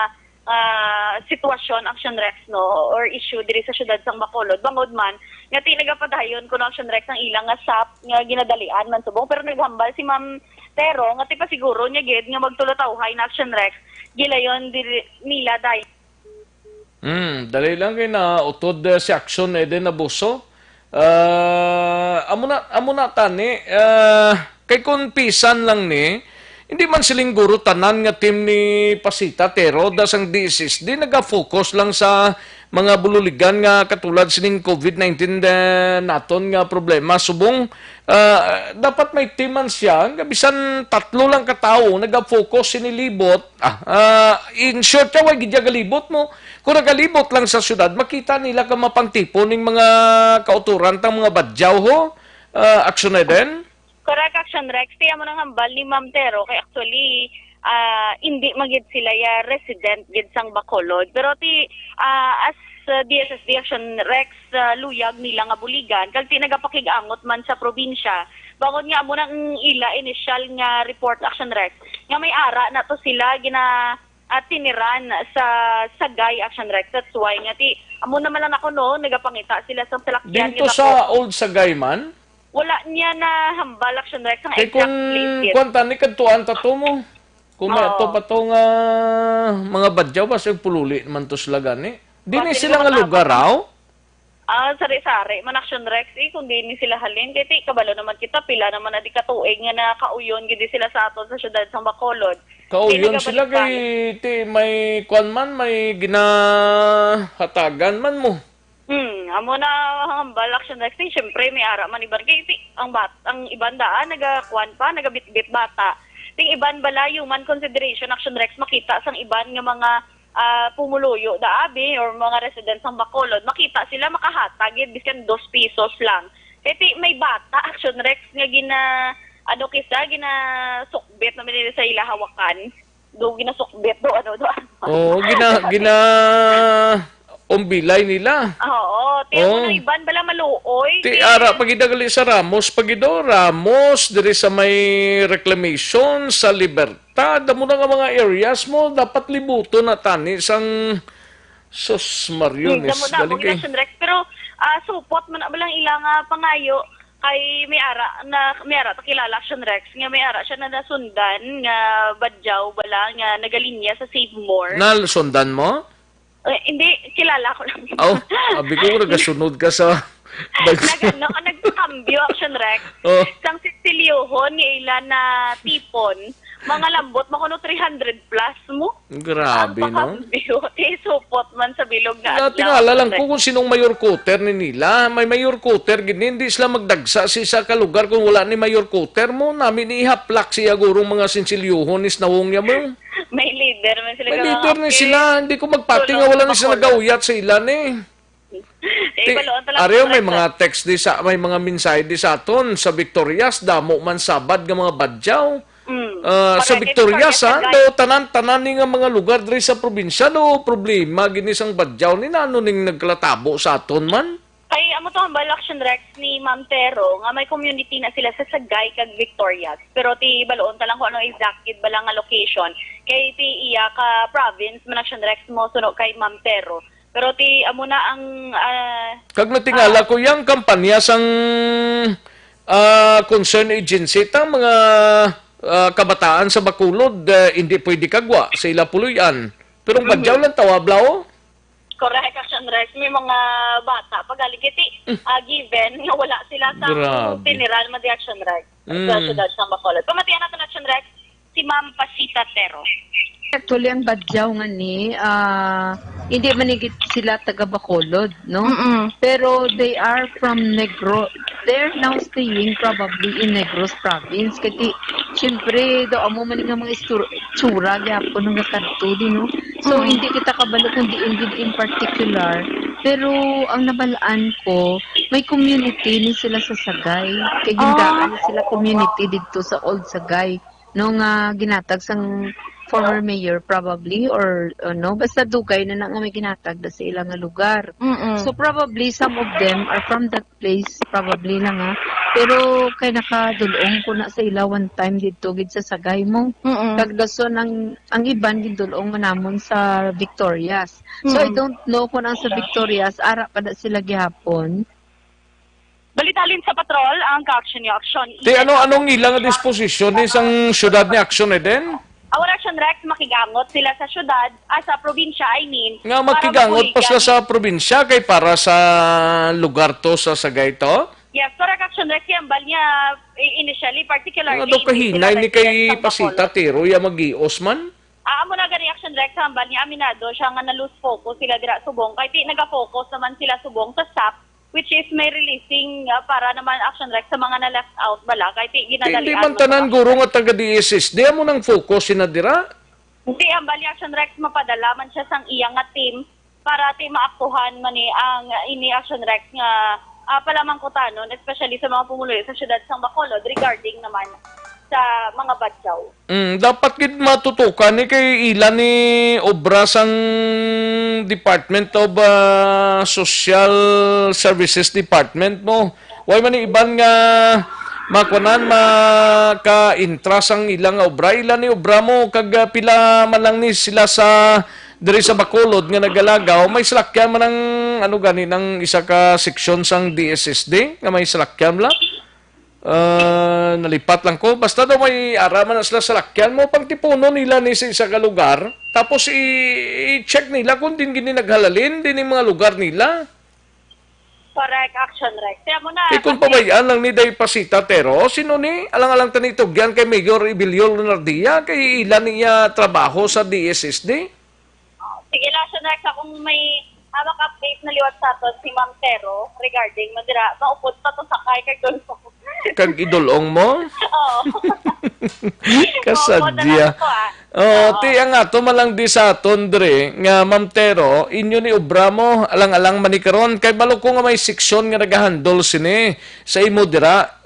sitwasyon Action Rex no or issue diri sa syudad sang Bacolod bangod man nga tinagapadayon kuno Action Rex ang ilang nga sap nga ginadalian man subong pero naghambal si Ma'am Tero nga pa siguro niya gid nga magtulotawhay na Action Rex gilayon diri nila day. Dali lang kay na utod si Action Eden Abuso. Amo na tani kay kun pisan lang ni hindi man siling guro tanan nga team ni Pasita Tero dasang DSSD naga-focus lang sa mga bululigan nga katulad sining COVID-19 naton nga problema subong dapat may team man siya nga bisan tatlo lang ka tawo naga-focus sinilibot in short wa gid galibot mo kung nagalibot lang sa syudad makita nila ka mapangtipo ning mga kauturan tang mga badyaw ho Action Eden. Correct Action Rex. Tiya mo nang hambal ni Ma'am Tero kay actually hindi magid sila ya resident gid sang Bacolod. Pero as DSSD Action Rex luyag nila nga buligan kag nagapakig-angot man sa probinsya. Bangod nga amo nang ila initial nga report Action Rex nga may ara na to sila tiniran sa Sagay Action Rex. That's why nga amo naman lang ako no nagapangita sila sa salakyan dito sa Old Sagay man. Wala niya na hambal Action Rex ang exact place yet. Kung tani kadtuan tato mo. Kung may ato pa to nga mga badyaw ba sa pululi man to sila gani. Di ni sila nga lugar raw? Sari-sari man Action Rex kung di ni sila halin kay kabalo naman kita pila naman na di katuig nga nakauyon gid sila sa aton sa syudad sang Bacolod. Kauyon sila kay may kwan man may ginahatagan man mo. Amo na hambal Action Rex syempre may ara man iban kay ang iban daan nagakuan pa nagabitbit bata. Ting iban bala human consideration Action Rex makita sang iban nga mga pumuluyo daabi or mga residents ng Bacolod makita sila makahatag biskan 2 pesos lang. Kaya may bata Action Rex nga gina sukbit na nila sa ila hawakan. do ginasukbit do ano do. Oo, gina umbilay nila. Oo, tiyan mo na iban bala maluoy. Ti ara pagidagali sa Ramos, Ramos diri sa may reclamation sa Libertad, amo na nga mga areas mo dapat libuto na tani sang sus Mariones Damo Action Rex pero support man balang ilang pangayo kay may ara kilala Action Rex nga may ara siya na nasundan nga badyaw bala nga nagalinya sa Save More. Nasundan mo? Hindi, kilala ko lang. Abi ko nagasunod ka sa nagkambyo Action Rex. Sang Siciliohon nga ilan na tipon, mga lambot makuno 300 plus mo. Grabe, no? Support man sa bilog na tingala lang ko kung sinong mayor Cotter ni nila. May mayor Cotter, hindi sila magdagsa sa kalugar kung wala ni mayor Cotter mo. Namin ihaplak siya gurong mga Siciliohon is nawong niya mo. May leader man sila. May leader ni sila. Hindi ko magpati nga wala ni sila nagauyat sa ilan eh. Ariyo may mga text di sa may mga mensahe di sa aton sa Victorias damo man sabad nga mga badyaw. Sa Victorias do tanan ni nga mga lugar diri sa probinsya do problema gini sang badyaw ni nano ning naglatabo sa aton man. Kay amo to ang Action Rex ni Ma'am Tero nga may community na sila sa Sagay kag Victorias. Pero ti baloon ta lang kung ano exact ba lang nga location. Kay ti iya ka province man Action Rex mo suno kay Ma'am Tero. Pero ti amo na ang kag natingala ko yang kampanya sang concern agency ta mga kabataan sa Bacolod hindi pwede kagwa sa ila puluyan. Pero ang badyaw lang tawablaw. Correct, Action Rex. May mga bata pagaligiti given nga wala sila sa general man di Action Rex. Sa syudad sa Bacolod. Pamatian natin Action Rex si Ma'am Pasita Tero. Actually, ang badyaw nga ni, hindi manigit sila taga Bacolod, no? Pero they are from Negros. They're now staying probably in Negros province. Kasi, syempre, do amo man nga mga tsura, yapon nga kanto din, no? So, hindi kita kabalo kundi in particular. Pero, ang nabalaan ko, may community ni sila sa Sagay. Kaya gindaan sila community dito sa Old Sagay. No nga ginatag sang former mayor probably or no basta dugay na nga may ginatag sa ilang nga lugar. So probably some of them are from that place probably lang pero kay nakadulong ko na sa ila one time dito gid sa Sagay mo. Kagdason ang iban gidulong manamon sa Victorias. So I don't know kung ang sa Victorias ara pa da sila gihapon. Balitalin sa patrol ang ka-action ni Action. Anong ilang disposisyon ni isang syudad ni Action din? Our Action Rex makigangot sila sa syudad, sa probinsya I mean. Nga makigangot pa sila sa probinsya kay para sa lugar to sa Sagay to? Yes, correct Action Rex yung bal niya initially, particularly. Ano kahinay ni kay Pasita Tero ya mag-ios man? Amo na gani Action Rex ang bal niya aminado siya nga na-lose focus sila dira subong. Kaya naga-focus naman sila subong sa SAP. Which is may releasing para naman Action Rex sa mga na-left out bala. Kahit ginadalian. Hindi man tanan guro nga taga-DSS. Di mo nang focus sinadira? Hindi, ang bali Action Rex mapadala man siya sang iyang nga team para maaktuhan man ang ini Action Rex nga palamang kutanon, especially sa mga pumuloy sa syudad sang Bacolod regarding naman sa mga badyaw. Dapat gid matutukan ni kay ilan ni obra sang Department of Social Services Department mo. Way man ni iban nga makunan maka-intra sang ilang obra. Ilan ni obra mo kag pila man lang ni sila sa diri sa Bacolod nga nagalagaw. May salakyan man ang ano gani ng isa ka seksyon sang DSSD nga may salakyan la. Nalipat lang ko. Basta daw may araman na sila sa lakyan mo. Pagtipuno nila ni sa isa ka lugar. Tapos i-check nila kung din gini naghalalin din yung mga lugar nila. Correct, Action Rex. Kaya mo na. Kung pabayaan lang ni Day Pasita Tero, sino ni? Alang-alang tanito yan kay Mayor Ibilio Lunardia, kay ilan niya trabaho sa DSSD? Sige, Action Rex, kung may hawak update na liwat sa ato si Ma'am Tero regarding madira, maupod pa to sakay kay doon po. kag idolong mo. Oo. Kasadya. Ti ang ato malang di sa aton dre nga Ma'am Tero, inyo ni obra mo alang-alang manikaron kay balo ko nga may seksyon nga nagahandol sini sa imo dira.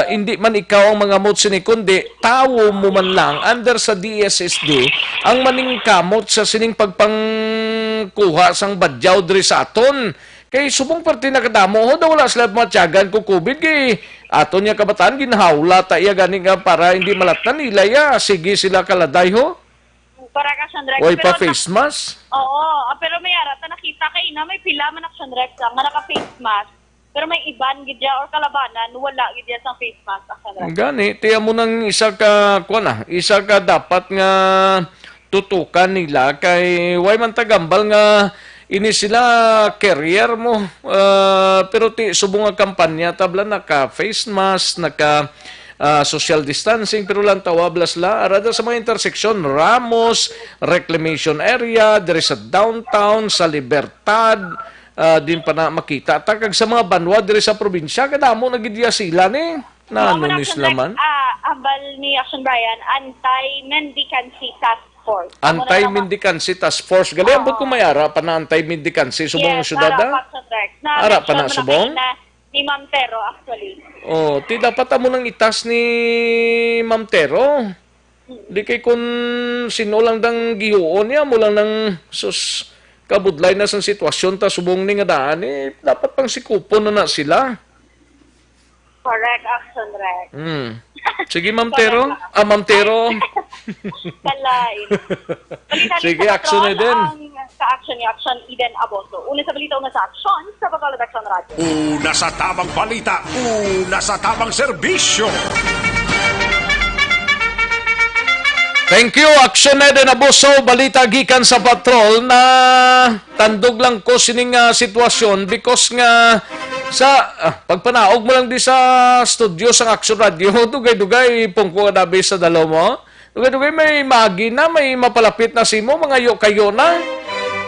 Hindi man ikaw ang mga mot sini kundi tawo mo man lang under sa DSSD ang maningkamot sa sining pagpangkuha sang badyaw dre sa aton. Kay subong parte na kadamo ho daw wala sila matyagan ko COVID kay aton niya kabataan ginhawla ta iya gani nga para hindi malatan nila ya sige sila kaladay ho. Para ka Sandrex. Oy pa face mask. Oo, pero may arata nakita kay na may pila man ak Sandrex nga naka-face mask. Pero may iban gidya or kalabanan wala gidya sa face mask ak Sandrex. Gani tiya mo nang isa ka isa ka dapat nga tutukan nila kay way man tagambal nga ini sila career mo pero ti subong nga kampanya tabla naka face mask naka social distancing pero lang tawablas la arada sa mga intersection Ramos reclamation area diri sa downtown sa Libertad din pa na makita takag sa mga banwa diri sa probinsya kadamo nagidya sila ni naano ni Islaman ambal ni Action Brian anti-mendicancy task force. Anti-mendicancy task force. Gali, ambot ko may ara pa na anti-mendicancy subong syudad? Ara pa na subong? Ni Ma'am Tero, actually. Oh, ti dapat amo nang itas ni Ma'am Tero. Di kay kun sino lang dang gihuon niya, mo lang nang sus kabudlay na sang sitwasyon ta subong ni nga daan dapat pang sikupon na sila. Correct, Action Rec. Sige, Ma'am Tero. Ma'am Tero. Kalain. Sige, action na din. Sa action ni Action Eden Aboso. Una sa balita, una sa action sa Bacolod Action Radio. Una sa tamang balita, una sa tamang serbisyo. Thank you, Action Eden Aboso. Balita gikan sa patrol na tandog lang ko sining sitwasyon because nga sa pagpanaog mo lang di sa studio sa Action Radio, dugay-dugay pungko dabi sa dalaw mo. Dugay-dugay may magi na, may mapalapit na simo, mga kayo na.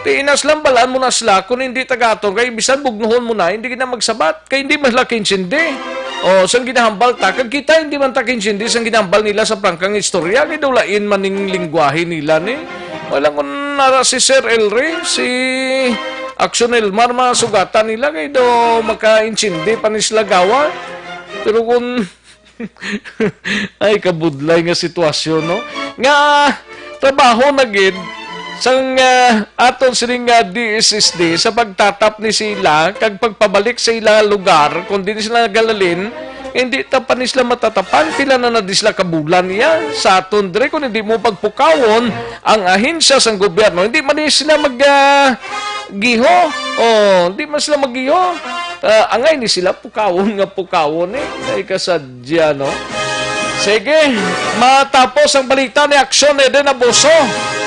Tiinas lang balaan mo na sila kung hindi tagaton kay bisan bugnuhon mo na, hindi ka na magsabat, kay hindi maslaking sindi. O, sang ginahambal ta, kag kita hindi man takin sindi, sang ginahambal nila sa prangkang istorya, kay dulain maning lingwahe nila ni. Walang kung nara si Sir Elry, si Action Elmar, mga sugatan nila kay do maka-insindi pa ni sila gawa. Pero kung ay kabudlay nga sitwasyon no nga trabaho na gid sang aton sining DSSD sa pagtatap ni sila kag pagpabalik sa ilang lugar kung di sila nagalalin hindi ta pa ni sila matatapan pila na di sila kabulan niya sa aton dire kung hindi mo pagpukawon ang ahensya sang gobyerno hindi man ni sila giho hindi man sila maggiho angay ni sila pukawon ay kasadya no. Sige, matapos ang balita ni Action Eden Aboso.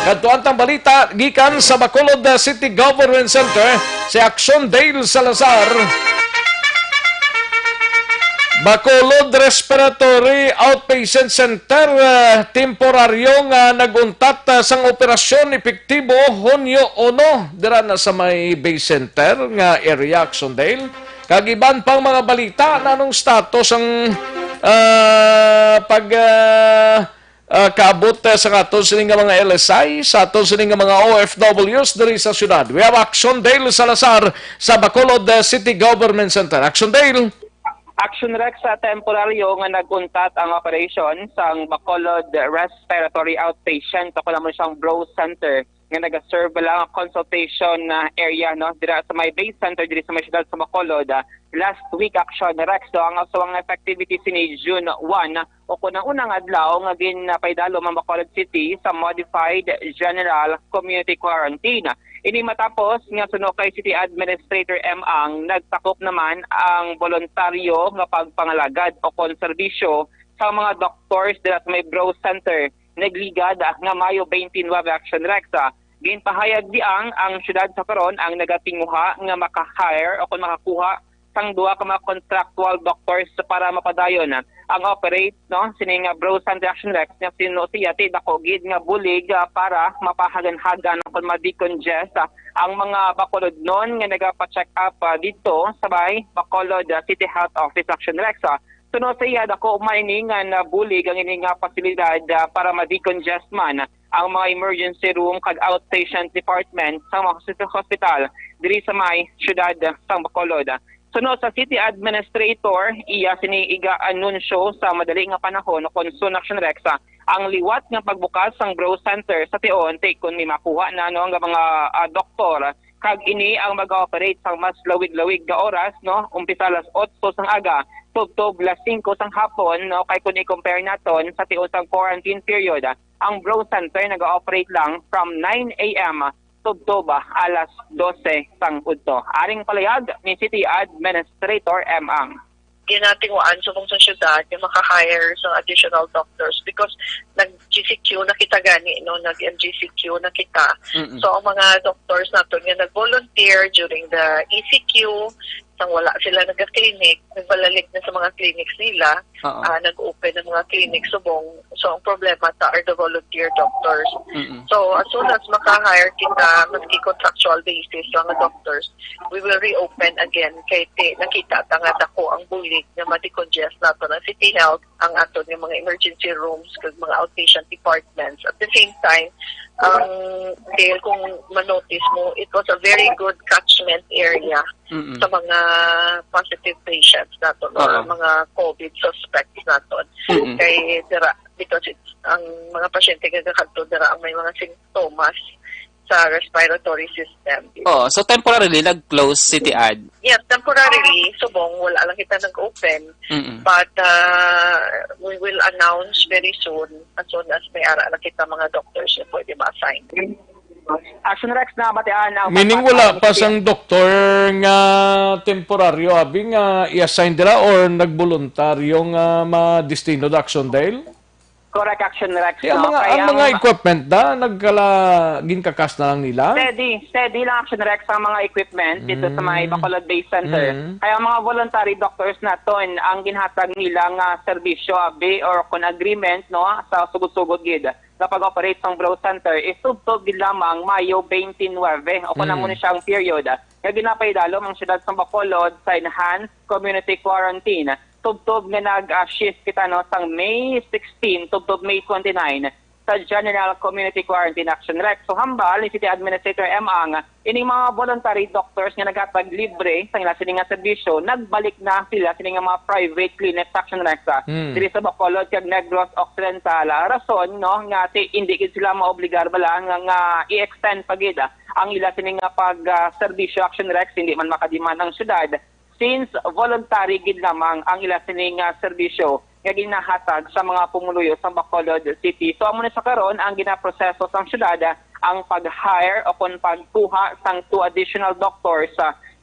Kadtuan tang balita gikan sa Bacolod City Government Center si Action Dale Salazar. Bacolod Respiratory Outpatient Center temporaryo nga naguntat sang operasyon epektibo Hunyo 1 dira na sa may base center nga area Action Dale. Kagiban pang mga balita nanong status ang kaabot sa aton sining mga LSI, sa aton sining mga OFWs diri sa syudad. We have Action Dale Salazar sa Bacolod City Government Center. Action Dale. Action Rex sa temporaryo nga naguntat ang operation sa Bacolod Respiratory Outpatient o kung siyang Bro Center nga nag-serve lang consultation area no dira sa may base center diri sa may siyudad sa Bacolod last week. Action Rex so ang asawang activity sini June 1 o kunang-unang adlaw nga ginapaydalo ang Bacolod City sa modified general community quarantine. Ini matapos nga suno kay City Administrator M. Ang nagtakop naman ang voluntaryo nga pagpangalagad o konserbisyo sa mga doctors dira sa may Bro Center nagligad nga Mayo 29 Action Rex. Ginpahayag diang ang syudad sa karon ang nagatinguha nga maka-hire o kung makakuha sang duha ka mga contractual doctors para mapadayon ang operate no sining Bro Center Action Rex nga sino siya ti dako gid nga bulig para mapahagan-hagan kung ma-decongest ang mga Bacolod non nga nagapa-check up dito sa may Bacolod City Health Office Action Rex. Suno sa iya dako mainingan na bulig ang ining pasilidad para ma-decongest man ang mga emergency room kag outpatient department sa mga hospital diri sa may syudad sang Bacolod. Suno sa city administrator, iya siniiga anunsyo sa madali nga panahon kon Sun Action Rex ang liwat nga pagbukas sang Grow Center sa Tion kun may makuha na no ang mga doktor kag ini ang mag-operate sa mas lawig-lawig nga oras no umpisa alas 8 sang aga tubtob las 5 sang hapon no kay kun i-compare naton sa Tion sang quarantine period ang Grow Center nag-ooperate lang from 9 a.m. tubtob alas 12 sang udto. Aring palayag ni City Administrator M. Ang. Ginatinguan sa kung sa syudad yung maka-hire sa additional doctors because nag-GCQ na kita gani, no? Nag-MGCQ na kita. So, ang mga doctors natin nga nag-volunteer during the ECQ, sang wala sila nag-clinic, nagbalalig na sa mga clinics nila, nag-open ng mga clinics subong. So, ang problema are the volunteer doctors. So, as soon as maka-hire kita, maski contractual basis mga doctors, we will reopen again kay nakita nga dako ang bulig na ma-decongest nato ng City Health, ang ato ng mga emergency rooms, kag mga outpatient departments. At the same time, dahil kung manotice mo, it was a very good catchment area sa mga positive patients nato, or mga COVID suspects nato. Kay dira, because ang mga pasyente kagakadto dira ang may mga simptomas sa respiratory system. Oh, so temporarily nag-close City Ad. Yeah, temporarily subong wala lang kita nag-open. But we will announce very soon as soon as may ara na kita mga doctors na pwede ma-assign. Action Rex na batian ang Meaning wala pa sang doktor nga temporaryo abi nga i-assign dira or nagboluntaryo nga ma-destino da action dahil? Correct, Action Rex. Ang mga equipment da nagkala ginkakas na lang nila? Steady lang, Action Rex, ang mga equipment dito sa may Bacolod Base Center. Kaya ang mga voluntary doctors naton ang ginhatag nila nga serbisyo abi or kon agreement no sa sugod-sugod gid na pag-operate sa Grow Center is tubtob gid lamang Mayo 29 o kung mo ni siyang period. Kaya ginapay-dalom ang siyudad sa Bacolod sa enhanced community quarantine. Tubtob nga nag-shift kita no sang May 16 tubtob May 29 sa General Community Quarantine Action Rex. So hambal ni City Administrator M. Ang ining mga voluntary doctors nga naghatag libre sa ila sining nga serbisyo nagbalik na sila sining nga mga private clinics Action Rex diri sa Bacolod kag Negros Occidental. Rason no nga hindi gid sila maobligar bala nga i-extend pagid ang ila sining nga pag serbisyo Action Rex hindi man makadiman ang syudad since voluntary gid lamang ang ila sining serbisyo nga ginahatag sa mga pumuluyo sa Bacolod City. So amo na sa karon ang ginaproseso sa syudad ang pag-hire o kon pagkuha sang 2 additional doctors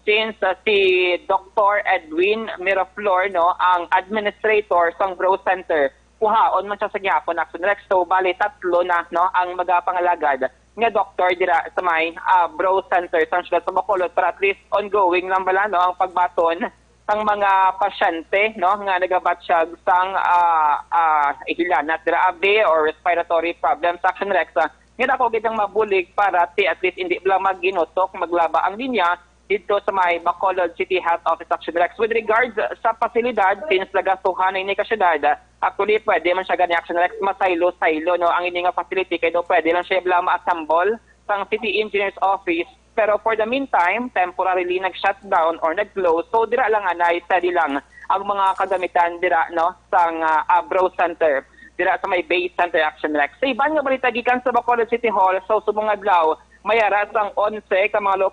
since si Dr. Edwin Miraflor no ang administrator sang Grow Center kuhaon man siya sa gyapon Action Rex. So bali 3 na no ang magapangalagad nga doktor dira sa may Grow Center sa syudad sa Bacolod para at least ongoing lang bala no ang pagbaton sang mga pasyente no nga nagabatsyag sang ihilanat dira abi or respiratory problems Action Rex nga dako gid ang mabulig para at least hindi lang maginutok maglaba ang linya dito sa may Bacolod City Health Office Action Rex. With regards sa pasilidad since nagastuhan ni kasyudad actually pwede man siya gani Action Rex masaylo-saylo no ang ini nga facility kay do pwede lang siya bla ma-assemble sang City Engineer's Office. Pero for the meantime, temporarily nag-shutdown or nag-close. So dira lang anay, steady lang ang mga kagamitan dira no sang Grow Center. Dira sa may Base Center Action Rex. Sa iban nga balita gikan sa Bacolod City Hall, so subong adlaw, mayara sang 11 ka mga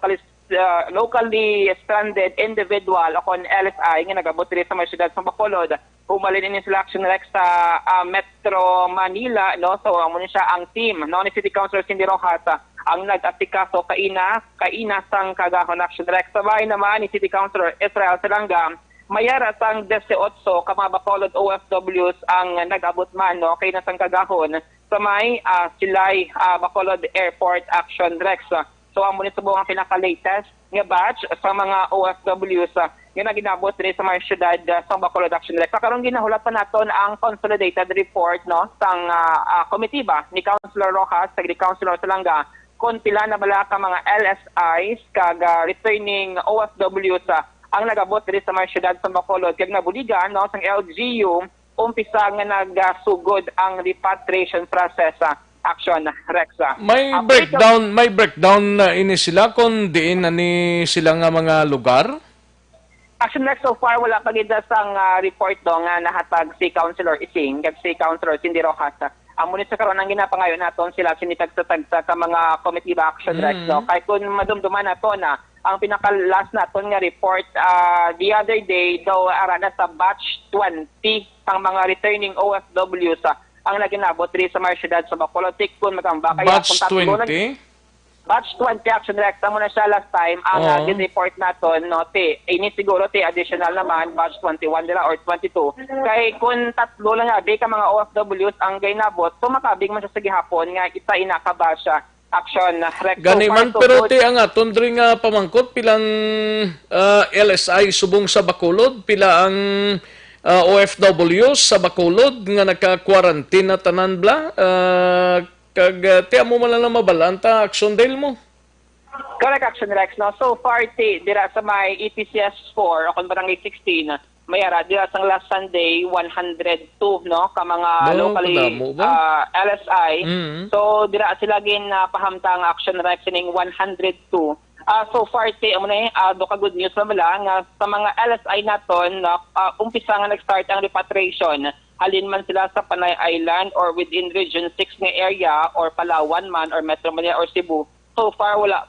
locally stranded individual o kon LSI nga nagabot diri sa may syudad sa Bacolod. Humalin ni sila Action Rex sa Metro Manila no. So amo ni siya ang team no ni City Councilor Cindy Rojas ang nag-atikaso kaina sang kagahon Action Rex. Sabay naman ni City Councilor Israel Salanga mayara sang 18 ka mga Bacolod OFWs ang nag-abot man no kay nasang kagahon sa may Silay Bacolod Airport Action Rex. So ang muna subong ang pinaka-latest nga batch sa mga OFWs nga naginabot diri sa mga syudad sa Bacolod Action Rex. Karon ginahulat pa naton ang consolidated report no sang komitiba ni Councilor Rojas sa Councilor Salanga kon pila na bala ka mga LSIs kag returning OFWs ang nagabot diri sa mga syudad sa Bacolod kag nabuligan no sang LGU umpisa nga nagasugod ang repatriation process action Rexa. May breakdown na ini sila kung diin ani sila nga mga lugar? Action Rex, so far wala pa gid sang report do nga nahatag si Councilor Ising kag si Councilor Cindy Rojas. Amo ni sa karon ang ginapangayon naton sila sinitagsa-tagsa ka mga committee action Rex no. Kay kun madumduman nato na ang pinaka-last naton nga report the other day daw ara na sa batch 20 ang mga returning OFWs ang naginabot diri sa mga syudad sa Bacolod kun magamba kaya batch 20? Batch 20 action Rex amo na siya last time ang gin-report naton no ini siguro additional naman batch 21 nila or 22 kay kun tatlo lang abi ka mga OFWs ang ginabot so makabig man sa gihapon nga isa inakaba siya action Rex. Gani man pero ang aton diri nga pamangkot pilang LSI subong sa Bacolod pila ang OFWs sa Bacolod nga naka-quarantine na tanan bla kag tiya mo man lang mabalanta action dale mo. Correct action Rex no. So far dira sa may EPCS 4 o kon barangay 16 mayara dira sang last Sunday 102 no ka mga locally LSI. So dira sila gin pahamtang action Rex ning 102. So far amo na do ka good news mala nga sa mga LSI naton umpisa nga nag-start ang repatriation halin man sila sa Panay Island or within Region 6 nga area or Palawan man or Metro Manila or Cebu. So far wala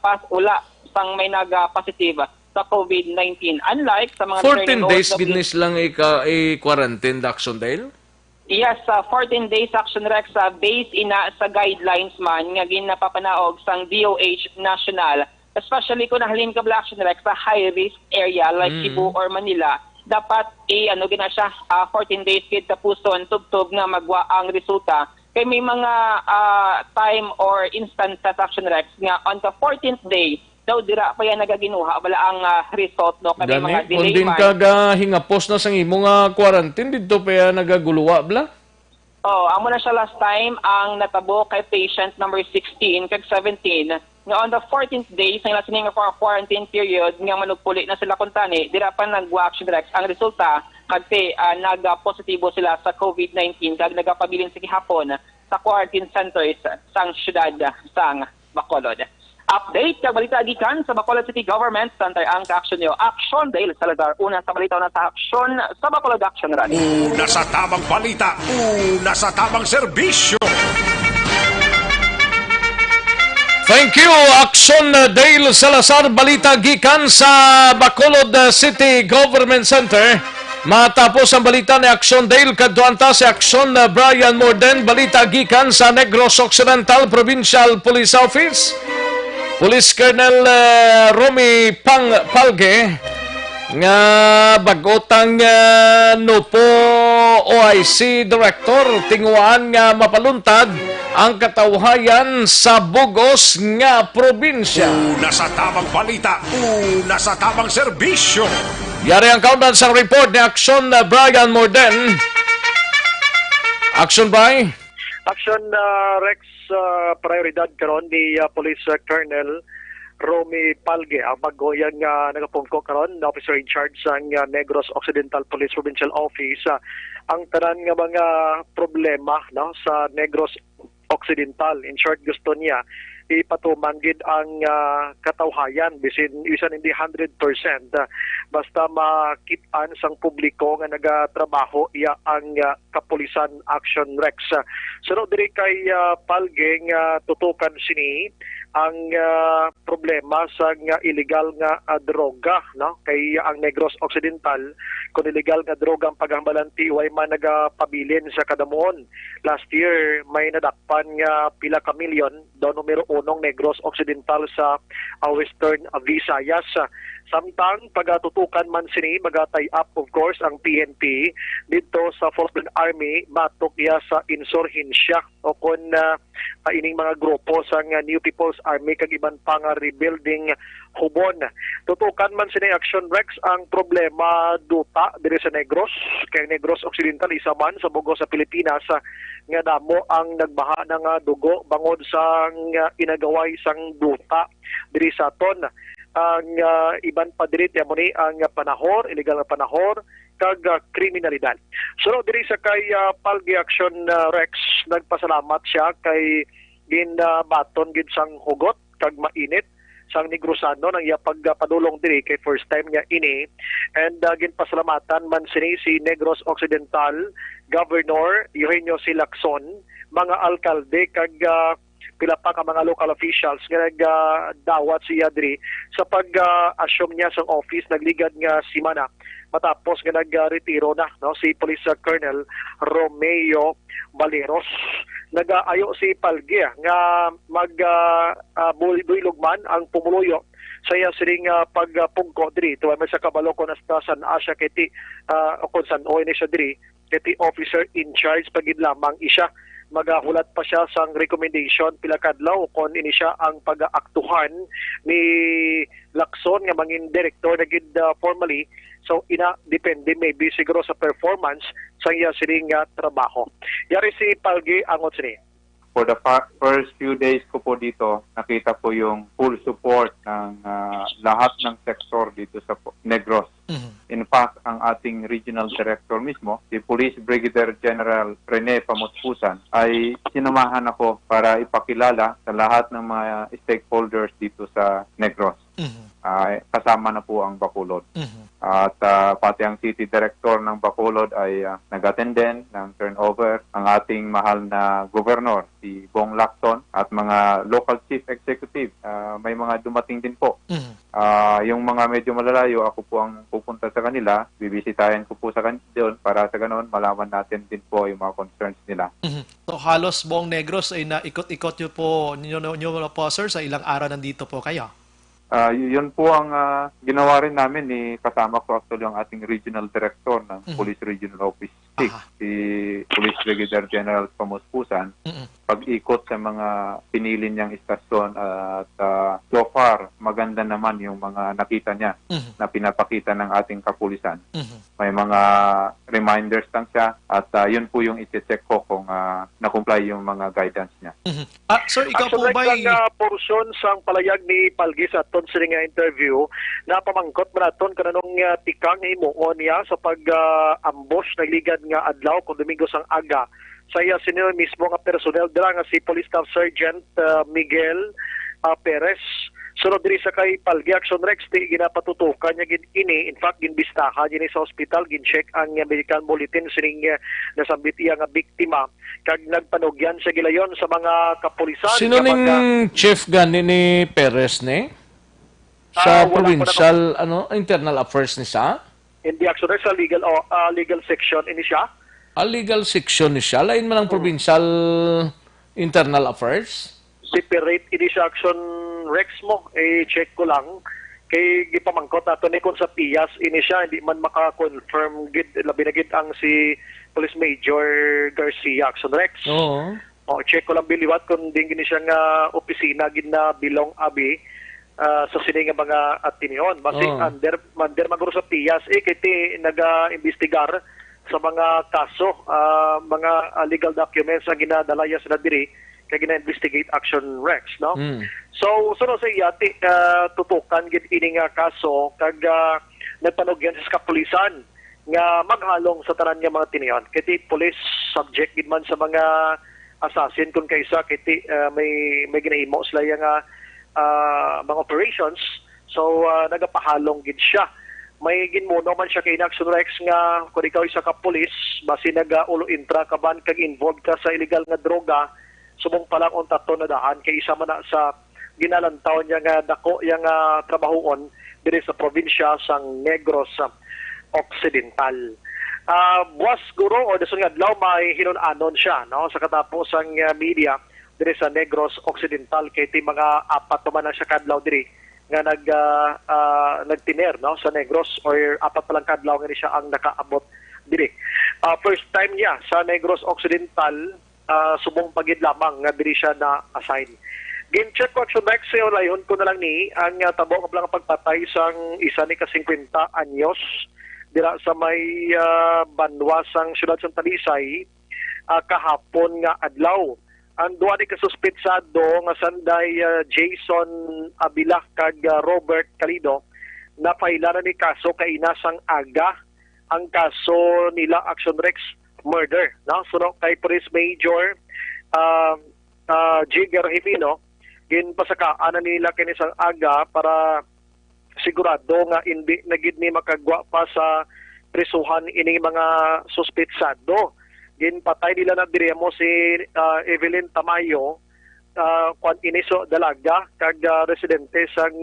pang may naga-positive sa COVID-19. Unlike sa mga 14 days ginis lang i-quarantine action dale? Yes, 14 days action Rex based ina sa guidelines man nga ginapapanaog sang DOH National, especially kung nahalin ka action Rex sa high risk area like Cebu or Manila. Dapat gina siya 14 days kid tapuson tubtob nga magwa ang resulta. Kay may mga time or instance sa action Rex nga on the 14th day daw dira pa yan nagaginuha wala ang result no kay mga delay man. Kung din ka hingapos na sang imo nga quarantine didto pa yan nagaguluwa bla? Amo na siya last time ang natabo kay patient number 16 kag 17 nga on the 14th day sa ila sining quarantine period nga manugpuli na sila kuntani dira pa nag-action Rex ang resulta kagti nag-positibo sila sa COVID-19 kag nagapabilin sa gihapon sa quarantine centers sang syudad sang Bacolod. Update kag balita gikan sa Bacolod City Government Center ang ka-action nyo. Action Dale Salazar. Una sa balita na sa action sa Bacolod Action Rally. Una sa tamang balita, una sa tamang serbisyo. Thank you, Action Dale Salazar. Balita gikan sa Bacolod City Government Center. Matapos ang balita ni Action Dale, kadtuanta si Action Brian Morden. Balita gikan sa Negros Occidental Provincial Police Office. Police Colonel Romy Palge nga bagotang Nupo OIC Director tinguan nga mapaluntad ang katawhayan sa Bugos nga probinsya. Una sa tamang balita, una sa tamang serbisyo. Yari ang kaundan sa report ni Action Brian Morden. Action by Action Rex prioridad karon ni Police Colonel Romy Palge ang maggoyang nagapungko karon na officer in charge sang Negros Occidental Police Provincial Office ang tanan nga mga problema no sa Negros Occidental. In short, gusto niya ipatuman gid ang katawhayan bisan hindi 100% basta makit-an sang publiko nga nagatrabaho iya ang kapulisan Action Rex. Sunod diri kay Palge nga tutukan sini ang problema sa illegal nga droga no kay ang Negros Occidental kung illegal nga droga ang paghambalanti way man nagapabilin sa kadamuon. Last year may nadakpan nga pila ka milyon do numero 1 Negros Occidental sa Western Visayas. Samtang pagatutukan man sini magatay up of course ang PNP dito sa Philippine Army batok ya sa insurhensya o kon ining mga grupo sa New People's Army kag iban pang rebuilding hubon. Tutukan man sini Action Rex ang problema duta diri sa Negros kay Negros Occidental isa man sa Bugos sa Pilipinas nga damo ang nagbaha ng dugo bangod sa inagaway sang duta diri sa aton. ang iban pa diri mo ni ang panahor, illegal na panahor kag kriminalidad. So diri sa kay Palgi Action Rex, nagpasalamat siya kay ginbaton gid sang hugot kag mainit sang Negrosano nang iya pagpadulong diri kay first time niya ini, and ginpasalamatan man si Negros Occidental Governor Eugenio C. Lacson, mga alkalde kag pila pa ka mga local officials nga nagdawat siya diri sa pag-assume niya sa office nagligad nga simana matapos nga nagretiro na si Police Colonel Romeo Valeros. Nagaayo si Palgi nga buylugman ang pumuluyo sa iya siring pagpungko diri tuwa may sa kabalo kon hasta San Asia kiti kon San Oy ni siya diri kiti officer in charge pagid lamang isya. Magahulat pa siya sang recommendation pila kadlaw kon ini siya ang pag-aaktuhan ni Lacson nga mangin director na gid formally. So ina depende maybe siguro sa performance sa iya sining trabaho. Yari si Palgi angot sini. For the first few days ko po dito, nakita ko yung full support ng lahat ng sektor dito sa Negros. In fact, ang ating regional director mismo, si Police Brigadier General Rene Pamuspusan, ay sinamahan ako para ipakilala sa lahat ng mga stakeholders dito sa Negros. Kasama na po ang Bacolod. At pati ang city director ng Bacolod ay nag-attend din ng turnover. Ang ating mahal na governor, si Bong Lacson, at mga local chief executive, may mga dumating din po. Yung mga medyo malalayo, ako po ang pupunta sa kanila, bibisitahin ko po sa kanila doon para sa ganoon malaman natin din po yung mga concerns nila. So halos buong Negros ay naikot-ikot nyo po sir sa ilang araw nandito po kayo? Yun po ang ginawa rin namin ni kasama ko actually ang ating regional director ng Police Regional Office 6, si Police Brigadier General Pamuspusan. Pag-ikot sa mga pinili niyang istasyon at so far maganda naman yung mga nakita niya na pinapakita ng ating kapulisan. May mga reminders lang siya at yun po yung i-check ko kung na-comply yung mga guidance niya. Sir, ikaw po ba portion sang palayag ni Palgi sa aton sa nga interview na pamangkot manaton kananong tikang himuon niya sa pag-ambush nagligad nga adlaw kung Domingo sang aga sa iya sino mismo nga personnel dira nga si Police Staff Sergeant Miguel Perez. Sunod diri sa kay Palgi Action Rex di ginapatutukan niya gid ini, in fact ginbistahan niya sa hospital, gin-check ang medical bulletin sining nasambit iya nga biktima kag nagpanugyan sa gilayon sa mga kapulisan. Sino ning chief gani ni Perez ni? Sa provincial internal affairs ni siya? In the action sa legal section ini siya. Legal section ni siya lain man ang provincial internal affairs. Separate ini siya action Rex mo check ko lang kay gipamangkot nato ni kon sa PIAS ini siya hindi man maka-confirm gid labi na gid ang si Police Major Garcia action Rex. Check ko lang biliwat kung din gini siya nga opisina gid na bilong abi sa sini nga mga atinion. Basi under maguro sa PIAS kiti naga-investigar sa mga kaso, mga legal documents na ginadalaya sila diri kaya gina-investigate action Rex, no? So sa iyati, tutukan gid ini nga kaso kag nagpanugyan sa kapulisan nga maghalong sa tanan nga mga tinion. Kiti police subject gid man sa mga assassin kung kaysa kiti may ginahimo sila nga mga operations. So nagapahalong gid siya. May ginmuno man siya kay Action Rex nga kung ikaw isa ka pulis basi naga-ulo intra ka ban kag involved ka sa illegal nga droga, subong pa lang unta to na daan kay isa man na sa ginalantaw niya nga dako yang trabahoon diri sa probinsya sang Negros Occidental. Buwas guro o dason nga adlaw may hinon-anon siya no sa katapos ang media diri sa Negros Occidental kay ti mga apat man na siya kadlaw diri nga nagtiner no sa Negros or apat pa lang kadlaw nga siya ang nakaabot diri. First time niya sa Negros Occidental, subong pagid lamang nga diri siya na assign. Gin-check ko action Rex layon ko na lang ni ang tabo nga lang pagpatay sang isa ni ka 50 anyos dira sa may banwa sang siyudad sang Talisay kahapon nga adlaw. ang duha ni kasuspitsado nga sanday Jason Abila kag Robert Calido na pailaran ni kaso kay inasang aga ang kaso nila Action Rex murder, no? So kay Police Major Jigger Hivino ginpasakaan na nila kini sang aga para sigurado nga hindi na gid ni makagwa pa sa prisuhan ini mga suspitsado. Ginpatay nila na diremo si Evelyn Tamayo kung iniso dalaga kag residente sang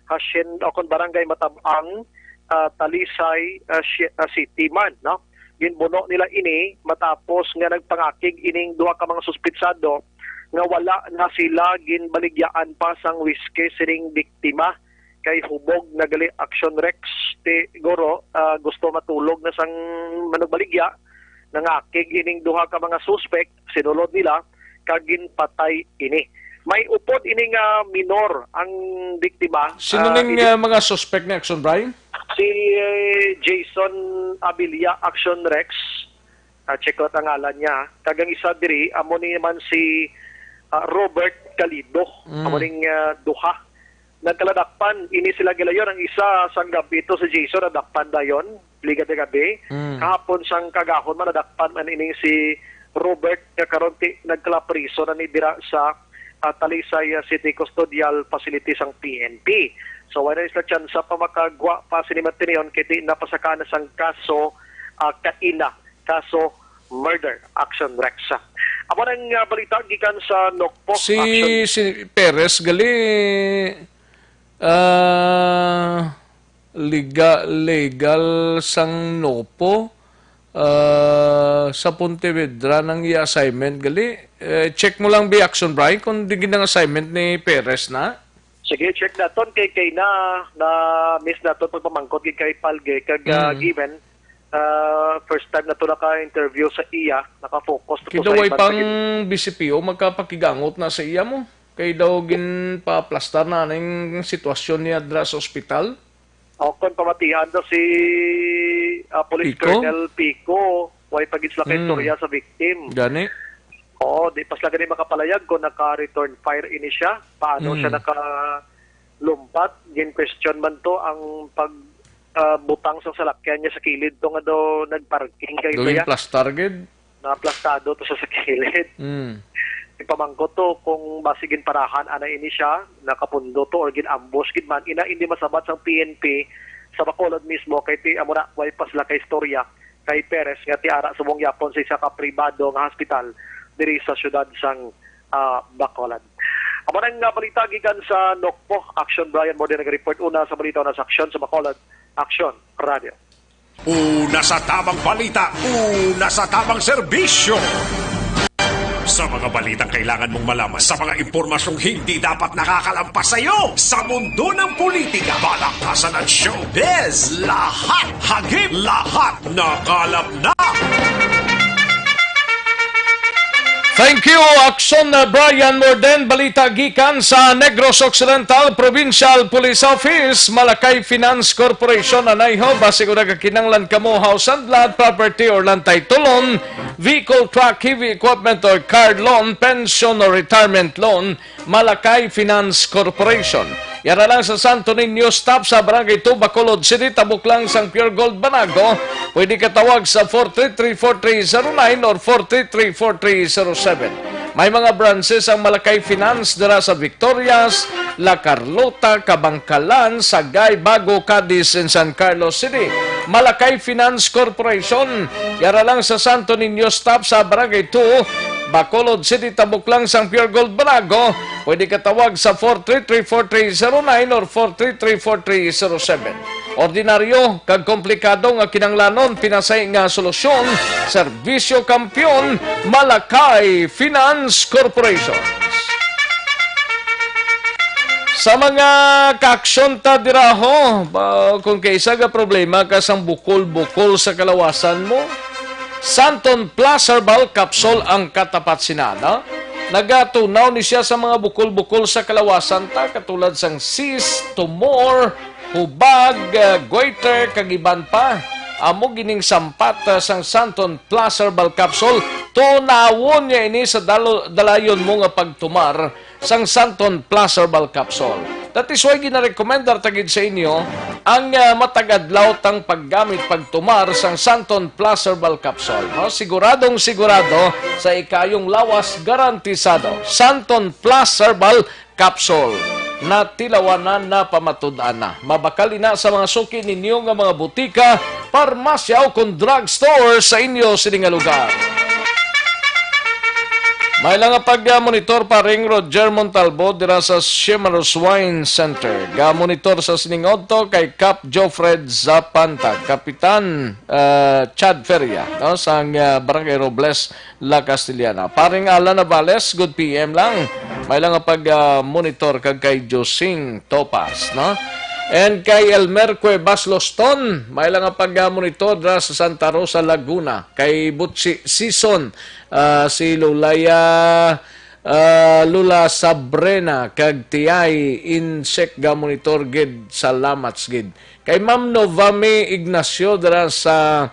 Hasin o kung barangay Matabang Talisay City man, no? Ginbuno nila ini matapos nga nagpangakig ining duha ka mga suspitsado nga wala na sila ginbaligyaan pa sang whiskey sining biktima kay hubog nagali Action Rex ti goro gusto matulog na sang manugbaligya nangakig ining duha ka mga suspect sinulod nila kag ginpatay ini. May upod ining minor ang biktima. Sino ning mga suspect ni Action Brian? Si Jason Abilia Action Rex. Check out ang ngalan niya. Kagang isa diri amo ni man si Robert Calido. Amo ning duha. Nagkaladakpan ini sila gilayon ang isa sang gabi to si Jason nadakpan dayon liga de gabi. Kahapon sang kagahon man nadakpan man ining si Robert karon nagkalapriso na nidira sa Talisay City Custodial Facility sang PNP. So wala isla chance pa makagwa pa sinimatiniyon kiti napasakana sang kaso kaina, kaso murder, Action Rex. Amo nang balita gikan sa Nokpo si Perez gali legal sang Nopo sa Pontevedra ng i-assignment gali. Check mo lang bi Action Brian kung digin ng assignment ni Perez na. Sige, check naton kay na miss naton pagpamangkot kay Palge kag given first time na to naka-interview sa iya, naka-focus to sa iba. Pang BCPO magkapakigangot na sa iya mo. Kay daw ginpa-plastar na ng sitwasyon niya dra sa ospital. O kung pamatihan daw si Police Colonel Pico, way pag-isla kay istorya sa victim. Gani? Oo, di pas lang gani makapalayag kung naka-return fire ini siya. Paano siya naka-lumpat? Gin-question man to ang butang sa salakyan niya sa kilid to nga daw nagparking kay Doing plastar gid? Na-plastado to sa kilid. Ipamangkot to kung basigin parahan ana ini siya nakapundo to or gin-ambush gid man ina hindi masabat sang PNP sa Bacolod mismo kay ti amo na way pas la kay istorya kay Perez nga ti ara subong yapon sa isa ka pribado nga hospital diri sa syudad sang Bacolod. Amo nang balita gikan sa Nokpo Action Brian mo din nag-report una sa balita na sa Action sa Bacolod Action Radio. Una sa tamang balita, una sa tamang serbisyo. Sa mga balitang kailangan mong malaman, sa mga impormasyong hindi dapat nakakalampas sa iyo, sa mundo ng politika, balakasan at showbiz, lahat hagip, lahat nakalap na. Thank you, Action Brian Morden. Balita gikan sa Negros Occidental Provincial Police Office, Malakay Finance Corporation, anayho, base ko nagkakinanglan kamo house and lot, property or lantay tulon, vehicle, truck, heavy equipment or car loan, pension or retirement loan, Malakay Finance Corporation. Yara lang sa Santo Niño stop sa Barangay 2, Bacolod City, tabuk lang sang Pure Gold Banago. Pwede ka tawag sa 433-4309 or 433-4307. May mga branches ang Malakay Finance dira sa Victorias, La Carlota, Kabangkalan, Sagay, Bago, Cadiz, and San Carlos City. Malakay Finance Corporation. Yara lang sa Santo Niño stop sa Barangay 2, Bacolod City, tabuk lang sang Pure Gold Banago. Pwede ka tawag sa 433-4309 or 433-4307. Ordinaryo, kag komplikado nga kinanglanon, pinasay nga solusyon, serbisyo kampiyon, Malakay Finance Corporation. Sa mga kaaksyon ta diraho, kung kaisa ga problema ka sang bukol-bukol sa kalawasan mo, Santon Plus Herbal Capsule ang katapat sinana. Nagatunaw ni siya sa mga bukol-bukol sa kalawasan ta, katulad sang cyst, tumor, hubag, goiter, kagiban pa. amo gining sampat sang Santon Plus Herbal Capsule, tunawon niya ini sa dalayon mo nga pagtumar sang Santon Plus Herbal Capsule. That is why ginarekomendar tagid sa inyo ang matagadlaw tang paggamit pagtumar sang Santon Plus Herbal Capsule. No? Siguradong sigurado sa ikayong lawas garantisado. Santon Plus Herbal Capsule na tilawanan na pamatud-an na. Mabakali na sa mga suki ninyo nga mga butika, parmasya o kung drugstore sa inyo sining lugar. May lang pag-monitor pa ring Roger Montalvo dira sa Chimaros Wine Center. Ga-monitor sa siningodto kay Cap Jofred Zapanta, Kapitan Chad Feria, no? Sang Barangay Robles, La Castellana. Paring Alan Navales, good PM lang. May lang pag-monitor kay Josing Topas, no? And kay Elmer Cuevas Loston, may lang pag-monitor dra sa Santa Rosa, Laguna. Kay Butsi Season, si Lulaya Lula Sabrena, kag Tiay Insect ga-monitor gid, salamat gid. Kay Ma'am Novame Ignacio dra sa